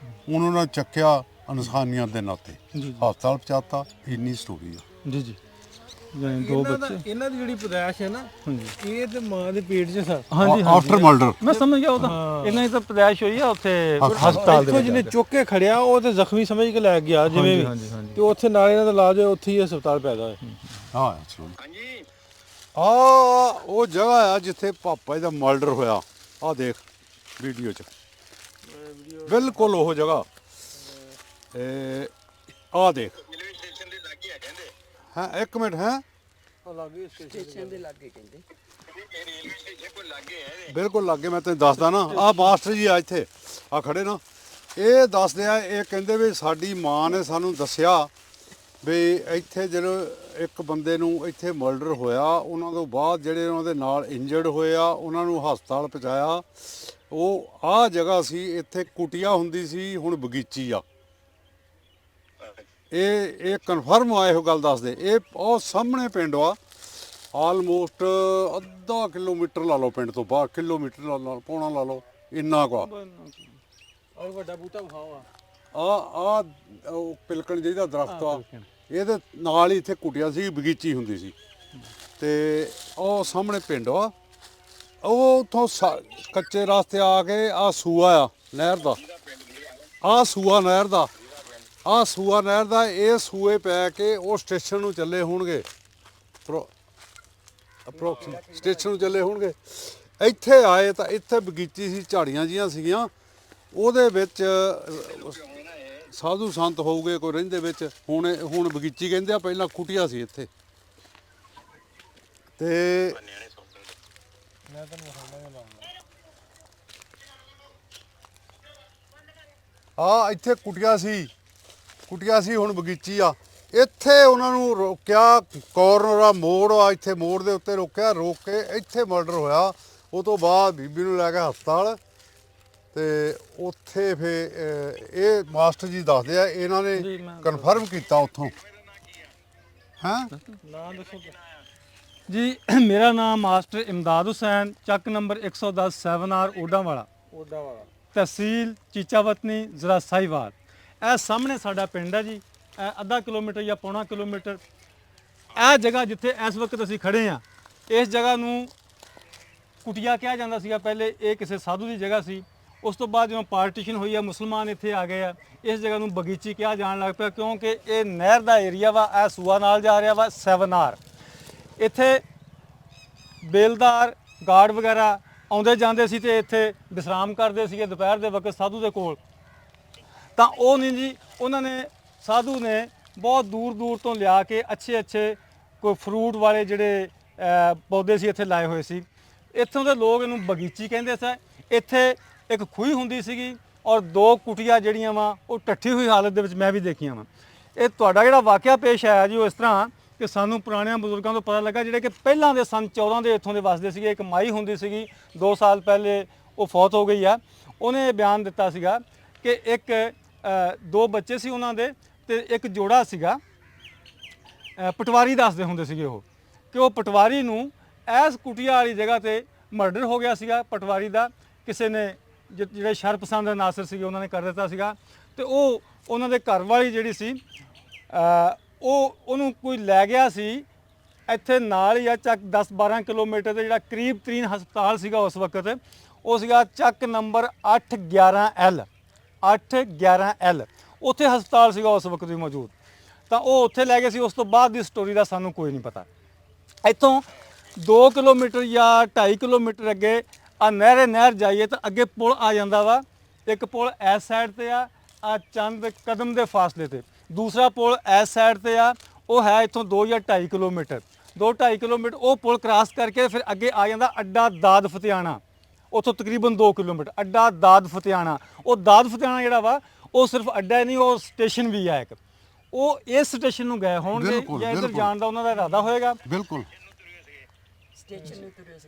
ਉਹਨਾਂ ਨੇ ਚੱਕਿਆ ਇਨਸਾਨੀਅਤ ਦੇ ਨਾਤੇ, ਹਸਪਤਾਲ ਪਹੁੰਚਾਤਾ। ਇੰਨੀ ਸਟੋਰੀ ਆ ਜੀ। ਜਾਨੀ 2 ਬੱਚੇ। ਇਹਨਾਂ ਦੀ ਜਿਹੜੀ ਪੈਦਾਇਸ਼ ਹੈ ਨਾ ਹਾਂਜੀ ਇਹ ਤੇ ਮਾਂ ਦੇ ਪੇਟ 'ਚ ਸਰ ਹਾਂਜੀ ਆਫਟਰ ਮਰਡਰ ਮੈਂ ਸਮਝ ਗਿਆ ਉਹ ਤਾਂ ਇਹਨਾਂ ਦੀ ਤਾਂ ਪੈਦਾਇਸ਼ ਹੋਈ ਆ ਉੱਥੇ ਹਸਪਤਾਲ ਦੇ ਇੱਥੋਂ ਵਿੱਚ ਜਿਹਨੇ ਚੁੱਕ ਕੇ ਖੜਿਆ ਉਹ ਤੇ ਜ਼ਖਮੀ ਸਮਝ ਕੇ ਲੈ ਗਿਆ ਜਿਵੇਂ ਵੀ ਹਾਂਜੀ ਹਾਂਜੀ ਤੇ ਉੱਥੇ ਨਾਲ ਇਹਨਾਂ ਦਾ ਇਲਾਜ ਹੋਇਆ, ਉੱਥੇ ਹੀ ਹਸਪਤਾਲ ਪੈਦਾ ਹੋਇਆ। ਹਾਂ ਹਾਂਜੀ ਆ ਉਹ ਜਗ੍ਹਾ ਆ ਜਿੱਥੇ ਪਾਪਾ ਜੀ ਦਾ ਮਰਡਰ ਹੋਇਆ। ਆ ਦੇਖ ਵੀਡੀਓ 'ਚ ਬਿਲਕੁਲ ਉਹ ਜਗ੍ਹਾ ਆ ਦੇਖ ਰੇਲਵੇ ਸਟੇਸ਼ਨ ਦੇ ਲਾਗੇ ਆ ਕਹਿੰਦੇ। ਹਾਂ ਇੱਕ ਮਿੰਟ ਹੈ ਸਟੇਸ਼ਨ ਦੇ ਲਾਗੇ ਕਹਿੰਦੇ ਰੇਲਵੇ ਸਟੇਸ਼ਨ ਕੋਲ ਲਾਗੇ ਹੈ ਬਿਲਕੁਲ ਲਾਗੇ। ਮੈਂ ਤੈਨੂੰ ਦੱਸਦਾ ਨਾ ਆ ਮਾਸਟਰ ਜੀ ਆ ਇੱਥੇ ਆ ਖੜੇ ਨਾ ਇਹ ਦੱਸਦੇ ਆ ਇਹ ਕਹਿੰਦੇ ਵੀ ਸਾਡੀ ਮਾਂ ਨੇ ਸਾਨੂੰ ਦੱਸਿਆ ਵੀ ਇੱਥੇ ਜਦੋਂ ਇੱਕ ਬੰਦੇ ਨੂੰ ਇੱਥੇ ਮਰਡਰ ਹੋਇਆ ਉਹਨਾਂ ਤੋਂ ਬਾਅਦ ਜਿਹੜੇ ਉਹਨਾਂ ਦੇ ਨਾਲ ਇੰਜਰਡ ਹੋਏ ਆ ਉਹਨਾਂ ਨੂੰ ਹਸਪਤਾਲ ਪਹੁੰਚਾਇਆ। ਉਹ ਆ ਜਗ੍ਹਾ ਸੀ ਇੱਥੇ ਕੁਟੀਆ ਹੁੰਦੀ ਸੀ ਹੁਣ ਬਗੀਚੀ ਆ। ਇਹ ਕਨਫਰਮ ਆ ਇਹੋ ਗੱਲ ਦੱਸਦੇ। ਇਹ ਉਹ ਸਾਹਮਣੇ ਪਿੰਡ ਆ ਆਲਮੋਸਟ ਅੱਧਾ ਕਿਲੋਮੀਟਰ ਲਾ ਲਓ ਪਿੰਡ ਤੋਂ ਬਾਹਰ ਕਿਲੋਮੀਟਰ ਲਾ ਲਓ ਪੌਣਾ ਲਾ ਲਓ ਇੰਨਾ ਕੁ ਔਰ ਵੱਡਾ ਬੂਟਾ ਵਿਖਾਓ ਆ ਉਹ ਪਿਲਕਣ ਜਿਹਦਾ ਦਰਖਤ ਆ ਇਹਦੇ ਨਾਲ ਹੀ ਇੱਥੇ ਕੁਟੀਆ ਸੀ ਬਗੀਚੀ ਹੁੰਦੀ ਸੀ ਤੇ ਉਹ ਸਾਹਮਣੇ ਪਿੰਡ ਆ। ਉਹ ਉਥੋਂ ਕੱਚੇ ਰਸਤੇ ਆ ਕੇ ਆ ਸੂਆ ਆ ਨਹਿਰ ਦਾ ਆ ਸੂਆ ਨਹਿਰ ਦਾ ਆ ਸੂਆ ਨਹਿਰ ਦਾ ਇਹ ਸੂਏ ਪੈ ਕੇ ਉਹ ਸਟੇਸ਼ਨ ਨੂੰ ਚੱਲੇ ਹੋਣਗੇ ਅਪਰੋਕਸੀਮੇਟ ਸਟੇਸ਼ਨ ਨੂੰ ਚੱਲੇ ਹੋਣਗੇ। ਇੱਥੇ ਆਏ ਤਾਂ ਇੱਥੇ ਬਗੀਚੀ ਸੀ ਝਾੜੀਆਂ ਜੀਆਂ ਸੀਗੀਆਂ ਉਹਦੇ ਵਿੱਚ ਸਾਧੂ ਸੰਤ ਹੋਊਗੇ ਕੋਈ ਰਹਿੰਦੇ ਵਿੱਚ ਹੁਣ ਬਗੀਚੀ ਕਹਿੰਦੇ ਆ ਪਹਿਲਾਂ ਕੁਟੀਆ ਸੀ ਇੱਥੇ ਤੇ ਆ ਇੱਥੇ ਕੁਟੀਆ ਸੀ ਹੁਣ ਬਗੀਚੀ ਆ। ਇੱਥੇ ਉਹਨਾਂ ਨੂੰ ਰੋਕਿਆ ਕਾਰਨਰ ਆ ਮੋੜ ਆ ਇੱਥੇ ਮੋੜ ਦੇ ਉੱਤੇ ਰੋਕਿਆ ਰੋਕ ਕੇ ਇੱਥੇ ਮਰਡਰ ਹੋਇਆ। ਉਹ ਤੋਂ ਬਾਅਦ ਬੀਬੀ ਨੂੰ ਲੈ ਕੇ ਹਸਪਤਾਲ ਤੇ ਉੱਥੇ ਫੇ ਇਹ ਮਾਸਟਰ ਜੀ ਦੱਸਦੇ ਆ ਇਹਨਾਂ ਨੇ ਕਨਫਰਮ ਕੀਤਾ ਉੱਥੋਂ। ਹਾਂ ਨਾਮ ਦੱਸੋ ਜੀ ਮੇਰਾ ਨਾਮ ਮਾਸਟਰ ਇਮਦਾਦ ਹੁਸੈਨ ਚੱਕ ਨੰਬਰ 110 7R ਓਡਾ ਵਾਲਾ ਤਹਿਸੀਲ ਚੀਚਾਵਤਨੀ ਜ਼ਿਲ੍ਹਾ ਸਾਹੀਵਾਲ। ਇਹ ਸਾਹਮਣੇ ਸਾਡਾ ਪਿੰਡ ਹੈ ਜੀ। ਇਹ ਅੱਧਾ ਕਿਲੋਮੀਟਰ ਜਾਂ ਪੌਣਾ ਕਿਲੋਮੀਟਰ ਇਹ ਜਗ੍ਹਾ ਜਿੱਥੇ ਇਸ ਵਕਤ ਅਸੀਂ ਖੜੇ ਹਾਂ ਇਸ ਜਗ੍ਹਾ ਨੂੰ ਕੁਟੀਆ ਕਿਹਾ ਜਾਂਦਾ ਸੀਗਾ ਪਹਿਲੇ। ਇਹ ਕਿਸੇ ਸਾਧੂ ਦੀ ਜਗ੍ਹਾ ਸੀ। ਉਸ ਤੋਂ ਬਾਅਦ ਜਦੋਂ ਪਾਰਟੀਸ਼ਨ ਹੋਈ ਆ ਮੁਸਲਮਾਨ ਇੱਥੇ ਆ ਗਏ ਆ ਇਸ ਜਗ੍ਹਾ ਨੂੰ ਬਗੀਚੀ ਕਿਹਾ ਜਾਣ ਲੱਗ ਪਿਆ ਕਿਉਂਕਿ ਇਹ ਨਹਿਰ ਦਾ ਏਰੀਆ ਵਾ। ਇਹ ਸੂਆ ਨਾਲ ਜਾ ਰਿਹਾ ਵਾ 7R। ਇੱਥੇ ਬੇਲਦਾਰ ਗਾਰਡ ਵਗੈਰਾ ਆਉਂਦੇ ਜਾਂਦੇ ਸੀ ਤੇ ਇੱਥੇ ਵਿਸਰਾਮ ਕਰਦੇ ਸੀਗੇ ਦੁਪਹਿਰ ਦੇ ਵਕਤ ਸਾਧੂ ਦੇ ਕੋਲ। ਤਾਂ ਉਹ ਨਹੀਂ ਜੀ ਉਹਨਾਂ ਨੇ ਸਾਧੂ ਨੇ ਬਹੁਤ ਦੂਰ ਦੂਰ ਤੋਂ ਲਿਆ ਕੇ ਅੱਛੇ ਕੋਈ ਫਰੂਟ ਵਾਲੇ ਜਿਹੜੇ ਪੌਦੇ ਸੀ ਇੱਥੇ ਲਾਏ ਹੋਏ ਸੀ। ਇੱਥੋਂ ਦੇ ਲੋਕ ਇਹਨੂੰ ਬਗੀਚੀ ਕਹਿੰਦੇ ਸੀ। ਇੱਥੇ ਇੱਕ ਖੂਹੀ ਹੁੰਦੀ ਸੀਗੀ ਔਰ 2 ਕੁਟੀਆਂ ਜਿਹੜੀਆਂ ਵਾ ਉਹ ਟੱਠੀ ਹੋਈ ਹਾਲਤ ਦੇ ਵਿੱਚ ਮੈਂ ਵੀ ਦੇਖੀਆਂ ਵਾ। ਇਹ ਤੁਹਾਡਾ ਜਿਹੜਾ ਵਾਕਿਆ ਪੇਸ਼ ਆਇਆ ਜੀ ਉਹ ਇਸ ਤਰ੍ਹਾਂ ਕਿ ਸਾਨੂੰ ਪੁਰਾਣਿਆਂ ਬਜ਼ੁਰਗਾਂ ਤੋਂ ਪਤਾ ਲੱਗਾ ਜਿਹੜੇ ਕਿ ਪਹਿਲਾਂ ਦੇ ਸਨ 14 ਦੇ ਇੱਥੋਂ ਦੇ ਵਸਦੇ ਸੀਗੇ। ਇੱਕ ਮਾਈ ਹੁੰਦੀ ਸੀਗੀ 2 ਸਾਲ ਪਹਿਲੇ ਉਹ ਫੌਤ ਹੋ ਗਈ ਆ। ਉਹਨੇ ਇਹ ਬਿਆਨ ਦਿੱਤਾ ਸੀਗਾ ਕਿ 2 ਬੱਚੇ ਸੀ ਉਹਨਾਂ ਦੇ ਤੇ ਇੱਕ ਜੋੜਾ ਸੀਗਾ। ਪਟਵਾਰੀ ਦੱਸਦੇ ਹੁੰਦੇ ਸੀਗੇ ਉਹ ਕਿ ਉਹ ਪਟਵਾਰੀ ਨੂੰ ਇਸ ਕੁਟੀਆ ਵਾਲੀ ਜਗ੍ਹਾ ਤੇ ਮਰਡਰ ਹੋ ਗਿਆ ਸੀਗਾ ਪਟਵਾਰੀ ਦਾ। ਕਿਸੇ ਨੇ ਜਿਹੜੇ ਸ਼ਰਪਸੰਦ ਨਾਸਰ ਸੀਗੇ ਉਹਨਾਂ ਨੇ ਕਰ ਦਿੱਤਾ ਸੀਗਾ ਤੇ ਉਹ ਉਹਨਾਂ ਦੇ ਘਰ ਵਾਲੀ ਜਿਹੜੀ ਸੀ ਉਹਨੂੰ ਕੋਈ ਲੈ ਗਿਆ ਸੀ ਇੱਥੇ ਨਾਲ ਹੀ ਆ ਚੱਕ 10-12 ਕਿਲੋਮੀਟਰ ਦੇ ਜਿਹੜਾ ਕਰੀਬ ਤਰੀਨ ਹਸਪਤਾਲ ਸੀਗਾ ਉਸ ਵਕਤ ਉਹ ਸੀਗਾ ਚੱਕ ਨੰਬਰ 811L ਉੱਥੇ ਹਸਪਤਾਲ ਸੀਗਾ ਉਸ ਵਕਤ ਵੀ ਮੌਜੂਦ। ਤਾਂ ਉਹ ਉੱਥੇ ਲੈ ਗਏ ਸੀ। ਉਸ ਤੋਂ ਬਾਅਦ ਦੀ ਸਟੋਰੀ ਦਾ ਸਾਨੂੰ ਕੋਈ ਨਹੀਂ ਪਤਾ। ਇੱਥੋਂ 2 ਕਿਲੋਮੀਟਰ ਜਾਂ 2.5 ਕਿਲੋਮੀਟਰ ਅੱਗੇ ਆ ਨਹਿਰ ਜਾਈਏ ਤਾਂ ਅੱਗੇ ਪੁਲ ਆ ਜਾਂਦਾ ਵਾ। ਇੱਕ ਪੁਲ ਇਸ ਸਾਈਡ ਤੇ ਆ ਚੰਦ ਕਦਮ ਦੇ ਫਾਸਲੇ ਤੇ। ਦੂਸਰਾ ਪੁਲ ਇਸ ਸਾਈਡ ਤੇ ਆ ਉਹ ਹੈ ਇੱਥੋਂ 2 ਜਾਂ 2.5 ਕਿਲੋਮੀਟਰ 2-2.5 ਕਿਲੋਮੀਟਰ ਉਹ ਪੁਲ ਕ੍ਰਾਸ ਕਰਕੇ ਫਿਰ ਅੱਗੇ ਆ ਜਾਂਦਾ ਅੱਡਾ ਦਾਦ ਫਤਿਆਣਾ। ਉੱਥੋਂ ਤਕਰੀਬਨ 2 ਕਿਲੋਮੀਟਰ ਅੱਡਾ ਦਾਦ ਫਤਿਆਣਾ। ਉਹ ਦਾਦ ਫਤਿਆਣਾ ਜਿਹੜਾ ਵਾ ਉਹ ਸਿਰਫ ਅੱਡਾ ਨਹੀਂ ਉਹ ਸਟੇਸ਼ਨ ਵੀ ਆ ਇੱਕ। ਉਹ ਇਸ ਸਟੇਸ਼ਨ ਨੂੰ ਗਏ ਹੋਣਗੇ ਜਾਂ ਇੱਧਰ ਜਾਣ ਦਾ ਉਹਨਾਂ ਦਾ ਇਰਾਦਾ ਹੋਏਗਾ। ਬਿਲਕੁਲ ਸਟੇਸ਼ਨ ਨੂੰ ਤੁਰੇ ਸੀ।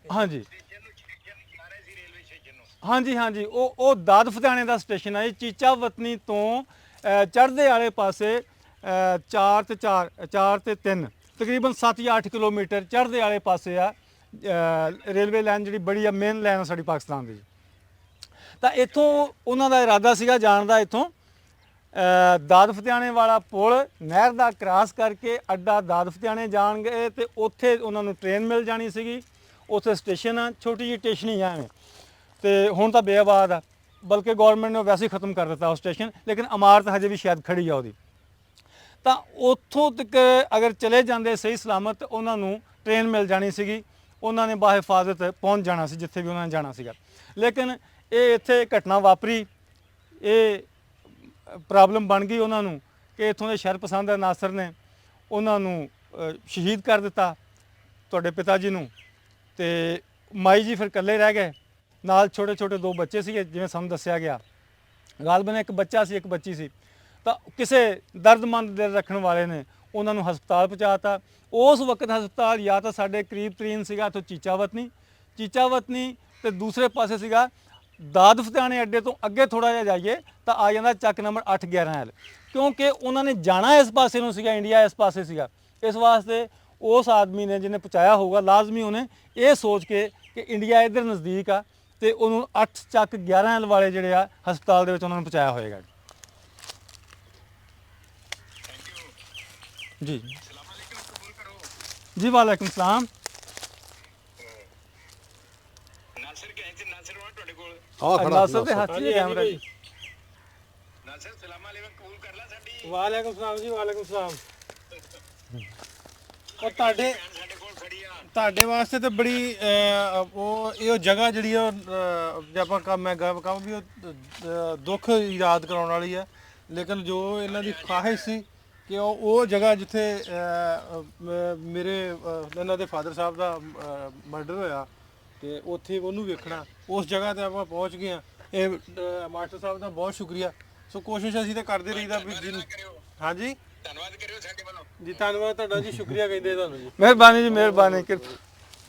ਹਾਂਜੀ ਉਹ ਦਾਦ ਫਤਿਆਣੇ ਦਾ ਸਟੇਸ਼ਨ ਹੈ। ਚੀਚਾਵਤਨੀ ਤੋਂ ਚੜ੍ਹਦੇ ਵਾਲੇ ਪਾਸੇ 4 ਤੇ 3 ਤਕਰੀਬਨ 7 ਜਾਂ 8 ਕਿਲੋਮੀਟਰ ਚੜ੍ਹਦੇ ਵਾਲੇ ਪਾਸੇ ਆ ਰੇਲਵੇ ਲਾਈਨ ਜਿਹੜੀ ਬੜੀ ਆ ਮੇਨ ਲਾਈਨ ਸਾਡੀ ਪਾਕਿਸਤਾਨ ਦੀ। ਤਾਂ ਇੱਥੋਂ ਉਹਨਾਂ ਦਾ ਇਰਾਦਾ ਸੀਗਾ ਜਾਣ ਦਾ ਇੱਥੋਂ ਦਾਦ ਫਤਿਆਣੇ ਵਾਲਾ ਪੁਲ ਨਹਿਰ ਦਾ ਕ੍ਰਾਸ ਕਰਕੇ ਅੱਡਾ ਦਾਦ ਫਤਿਆਣੇ ਜਾਣਗੇ ਤੇ ਉੱਥੇ ਉਹਨਾਂ ਨੂੰ ਟ੍ਰੇਨ ਮਿਲ ਜਾਣੀ ਸੀਗੀ। ਉੱਥੇ ਸਟੇਸ਼ਨ ਆ, ਛੋਟੀ ਜਿਹੀ ਸਟੇਸ਼ਨ ਹੀ ਆ ਐਵੇਂ, ਤੇ ਹੁਣ ਤਾਂ ਬੇਆਬਾਦ ਆ, ਬਲਕਿ ਗੌਰਮੈਂਟ ਨੇ ਵੈਸੇ ਹੀ ਖਤਮ ਕਰ ਦਿੱਤਾ ਉਹ ਸਟੇਸ਼ਨ, ਲੇਕਿਨ ਇਮਾਰਤ ਹਜੇ ਵੀ ਸ਼ਾਇਦ ਖੜੀ ਆ ਉਹਦੀ। ਤਾਂ ਉੱਥੋਂ ਤੱਕ ਅਗਰ ਚਲੇ ਜਾਂਦੇ ਸਹੀ ਸਲਾਮਤ ਤਾਂ ਉਹਨਾਂ ਨੂੰ ਟ੍ਰੇਨ ਮਿਲ ਜਾਣੀ ਸੀਗੀ, ਉਹਨਾਂ ਨੇ ਬਾਹਿਫਾਜ਼ਤ ਪਹੁੰਚ ਜਾਣਾ ਸੀ ਜਿੱਥੇ ਵੀ ਉਹਨਾਂ ਨੇ ਜਾਣਾ ਸੀਗਾ। ਲੇਕਿਨ ਇਹ ਇੱਥੇ ਘਟਨਾ ਵਾਪਰੀ, ਇਹ ਪ੍ਰੋਬਲਮ ਬਣ ਗਈ ਉਹਨਾਂ ਨੂੰ ਕਿ ਇੱਥੋਂ ਦੇ ਸ਼ਰਪਸੰਦ ਨਾਸਰ ਨੇ ਉਹਨਾਂ ਨੂੰ ਸ਼ਹੀਦ ਕਰ ਦਿੱਤਾ, ਤੁਹਾਡੇ ਪਿਤਾ ਜੀ ਨੂੰ, ਤੇ ਮਾਈ ਜੀ ਫਿਰ ਇਕੱਲੇ ਰਹਿ ਗਏ, ਨਾਲ ਛੋਟੇ ਛੋਟੇ 2 ਬੱਚੇ ਸੀਗੇ ਜਿਵੇਂ ਸਾਨੂੰ ਦੱਸਿਆ ਗਿਆ, ਗਾਲਬਨ ਇੱਕ ਬੱਚਾ ਸੀ ਇੱਕ ਬੱਚੀ ਸੀ। ਤਾਂ ਕਿਸੇ ਦਰਦਮੰਦ ਦਿਲ ਰੱਖਣ ਵਾਲੇ ਨੇ ਉਹਨਾਂ ਨੂੰ ਹਸਪਤਾਲ ਪਹੁੰਚਾਤਾ। ਉਸ ਵਕਤ ਹਸਪਤਾਲ ਜਾਂ ਤਾਂ ਸਾਡੇ ਕਰੀਬ ਤਰੀਨ ਸੀਗਾ ਇੱਥੋਂ ਚੀਚਾ ਵਤਨੀ ਤੇ ਦੂਸਰੇ ਪਾਸੇ ਸੀਗਾ ਦਾਦ ਫਤਿਆਣੇ ਅੱਡੇ ਤੋਂ ਅੱਗੇ ਥੋੜ੍ਹਾ ਜਿਹਾ ਜਾਈਏ ਤਾਂ ਆ ਜਾਂਦਾ ਚੱਕ ਨੰਬਰ 811L, ਕਿਉਂਕਿ ਉਹਨਾਂ ਨੇ ਜਾਣਾ ਇਸ ਪਾਸੇ ਨੂੰ ਸੀਗਾ, ਇੰਡੀਆ ਇਸ ਪਾਸੇ ਸੀਗਾ। ਇਸ ਵਾਸਤੇ ਉਸ ਆਦਮੀ ਨੇ ਜਿਹਨੇ ਪਹੁੰਚਾਇਆ ਹੋਊਗਾ ਲਾਜ਼ਮੀ ਉਹਨੇ ਇਹ ਸੋਚ ਕੇ ਕਿ ਇੰਡੀਆ ਇੱਧਰ ਨਜ਼ਦੀਕ ਆ ਤੇ ਉਹਨੂੰ 8 ਚੱਕ 11L ਵਾਲੇ ਜਿਹੜੇ ਆ ਹਸਪਤਾਲ ਦੇ ਵਿੱਚ ਉਹਨਾਂ ਨੂੰ ਪਹੁੰਚਾਇਆ ਹੋਏਗਾ। ਜੀ ਜੀ ਵਾਲੇਕੁਮ ਸਲਾਮ। ਨਾਸਰ ਦੇ ਹੱਥ 'ਚ ਕੈਮਰਾ ਜੀ। ਵਾਲੇਕੁਮ ਸਲਾਮ ਜੀ, ਵਾਲੇਕੁਮ ਸਲਾਮ। ਉਹ ਤੁਹਾਡੇ ਵਾਸਤੇ ਤਾਂ ਬੜੀ ਉਹ ਜਗ੍ਹਾ ਜਿਹੜੀ ਉਹ ਜੇ ਆਪਾਂ ਮੈਂ ਕਹਾਂ ਵੀ ਉਹ ਦੁੱਖ ਯਾਦ ਕਰਾਉਣ ਵਾਲੀ ਆ, ਲੇਕਿਨ ਜੋ ਇਹਨਾਂ ਦੀ ਖਾਹਿਸ਼ ਸੀ ਕਿ ਉਹ ਜਗ੍ਹਾ ਜਿੱਥੇ ਮੇਰੇ ਇਹਨਾਂ ਦੇ ਫਾਦਰ ਸਾਹਿਬ ਦਾ ਮਰਡਰ ਹੋਇਆ ਤੇ ਉੱਥੇ ਉਹਨੂੰ ਵੇਖਣਾ, ਉਸ ਜਗ੍ਹਾ ਤੇ ਆਪਾਂ ਪਹੁੰਚ ਗਏ ਹਾਂ। ਇਹ ਮਾਸਟਰ ਸਾਹਿਬ ਦਾ ਬਹੁਤ ਸ਼ੁਕਰੀਆ। ਸੋ ਕੋਸ਼ਿਸ਼ ਅਸੀਂ ਤਾਂ ਕਰਦੇ ਰਹੀਦਾ ਵੀ ਹਾਂਜੀ ਧੰਨਵਾਦ ਕਰਿਓ ਸਾਡੇ ਵੱਲੋਂ ਜੀ। ਧੰਨਵਾਦ ਤੁਹਾਡਾ ਜੀ, ਸ਼ੁਕਰੀਆ ਕਹਿੰਦੇ ਤੁਹਾਨੂੰ ਜੀ। ਮਿਹਰਬਾਨੀ ਜੀ, ਮਿਹਰਬਾਨੀ।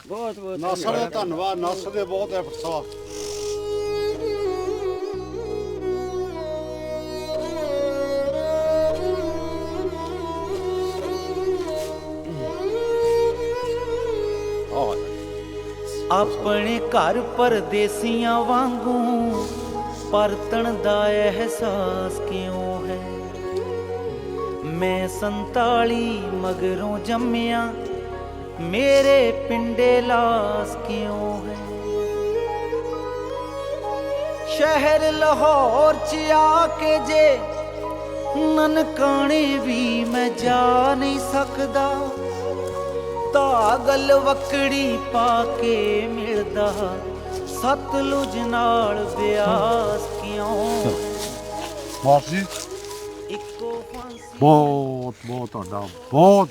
ਬਹੁਤ ਬਹੁਤ ਨਾਸਰ ਦਾ ਧੰਨਵਾਦ, ਨਾਸਰ ਦੇ ਬਹੁਤ ਐਫਰਟਸ ਆ। ਆਪਣੇ ਘਰ ਪਰਦੇਸੀਆਂ ਵਾਂਗੂ ਪਰਤਣ ਦਾ ਅਹਿਸਾਸ ਕਿਉਂ ਹੈ? ਮੈਂ 47 ਮਗਰੋਂ ਜੰਮਿਆ, ਮੇਰੇ ਪਿੰਡੇ ਲਾਸ ਕਿਉਂ ਹੈ? ਸ਼ਹਿਰ ਲਾਹੌਰ 'ਚ ਆ ਕੇ ਜੇ ਨਨਕਾਣੇ ਵੀ ਮੈਂ ਜਾ ਨਹੀਂ ਸਕਦਾ, ਧਾਗਲ ਵਕੜੀ ਪਾ ਕੇ ਮਿਲਦਾ ਸਤਲੁਜ ਨਾਲ ਬਿਆਸ ਕਿਉਂ? ਮਾਸੀ ਇੱਕੋ ਫਾਂਸੀ ਬਹੁਤ ਤੁਹਾਡਾ ਬਹੁਤ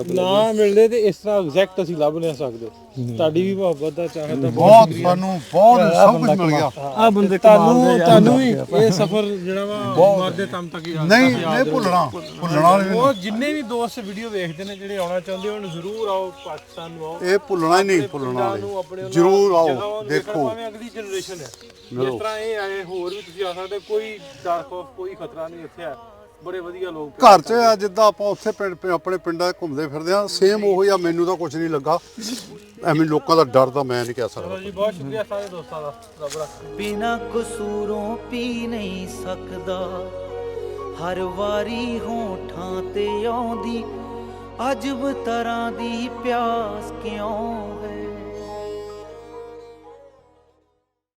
ਨਾ ਮਿਲਦੇ ਤੇ ਇਸ ਤਰ੍ਹਾਂ ਐਗਜ਼ੈਕਟ ਅਸੀਂ ਲੱਭ ਨਹੀਂ ਸਕਦੇ। ਤੁਹਾਡੀ ਵੀ ਮੁਹੱਬਤ ਦਾ ਚਾਹਤ ਦਾ ਬਹੁਤ ਸਾਨੂੰ ਬਹੁਤ ਸਭ ਕੁਝ ਮਿਲ ਗਿਆ। ਆ ਬੰਦੇ ਤੁਹਾਨੂੰ ਵੀ ਇਹ ਸਫ਼ਰ ਜਿਹੜਾ ਵਾ ਮਾਦੇ ਤਮ ਤੱਕ ਯਾਦ ਨਹੀਂ ਭੁੱਲਣਾ ਉਹ ਜਿੰਨੇ ਵੀ ਦੋਸਤ ਵੀਡੀਓ ਵੇਖਦੇ ਨੇ ਜਿਹੜੇ ਆਉਣਾ ਚਾਹੁੰਦੇ ਹੁਣ ਜ਼ਰੂਰ ਆਓ, ਪਾਕਿਸਤਾਨ ਨੂੰ ਆਓ। ਇਹ ਭੁੱਲਣਾ ਹੀ ਨਹੀਂ, ਭੁੱਲਣਾ ਜ਼ਰੂਰ ਆਓ, ਦੇਖੋ ਅਗਲੀ ਜਨਰੇਸ਼ਨ ਹੈ ਜਿਸ ਤਰ੍ਹਾਂ ਇਹ ਆਏ ਹੋਰ ਵੀ ਤੁਸੀਂ ਆ ਸਕਦੇ। ਕੋਈ ਡਰ ਖੌਫ ਕੋਈ ਖਤਰਾ ਨਹੀਂ ਇੱਥੇ ਆ, ਬੜੇ ਵਧੀਆ ਲੋਕ ਘਰ 'ਚ ਆ ਜਿੱਦਾਂ ਆਪਾਂ ਉੱਥੇ ਆਪਣੇ ਪਿੰਡਾਂ 'ਚ ਘੁੰਮਦੇ ਫਿਰਦੇ ਆ, ਸੇਮ ਉਹੀ ਆ। ਮੈਨੂੰ ਤਾਂ ਕੁਝ ਨਹੀਂ ਲੱਗਾ, ਐਵੇਂ ਲੋਕਾਂ ਦਾ ਡਰ ਤਾਂ ਮੈਂ ਨਹੀਂ ਕਹਿ ਸਕਦਾ ਜੀ। ਬਹੁਤ ਸ਼ੁਕਰੀਆ ਸਾਰੇ ਦੋਸਤਾਂ ਦਾ, ਰੱਬ ਰੱਖੇ। ਬਿਨਾਂ ਕਸੂਰੋਂ ਪੀ ਨਹੀਂ ਸਕਦਾ, ਹਰ ਵਾਰੀ ਹੋਠਾਂ ਤੇ ਆਉਂਦੀ ਅਜਬ ਤਰ੍ਹਾਂ ਦੀ ਪਿਆਸ ਕਿਉਂ ਹੈ?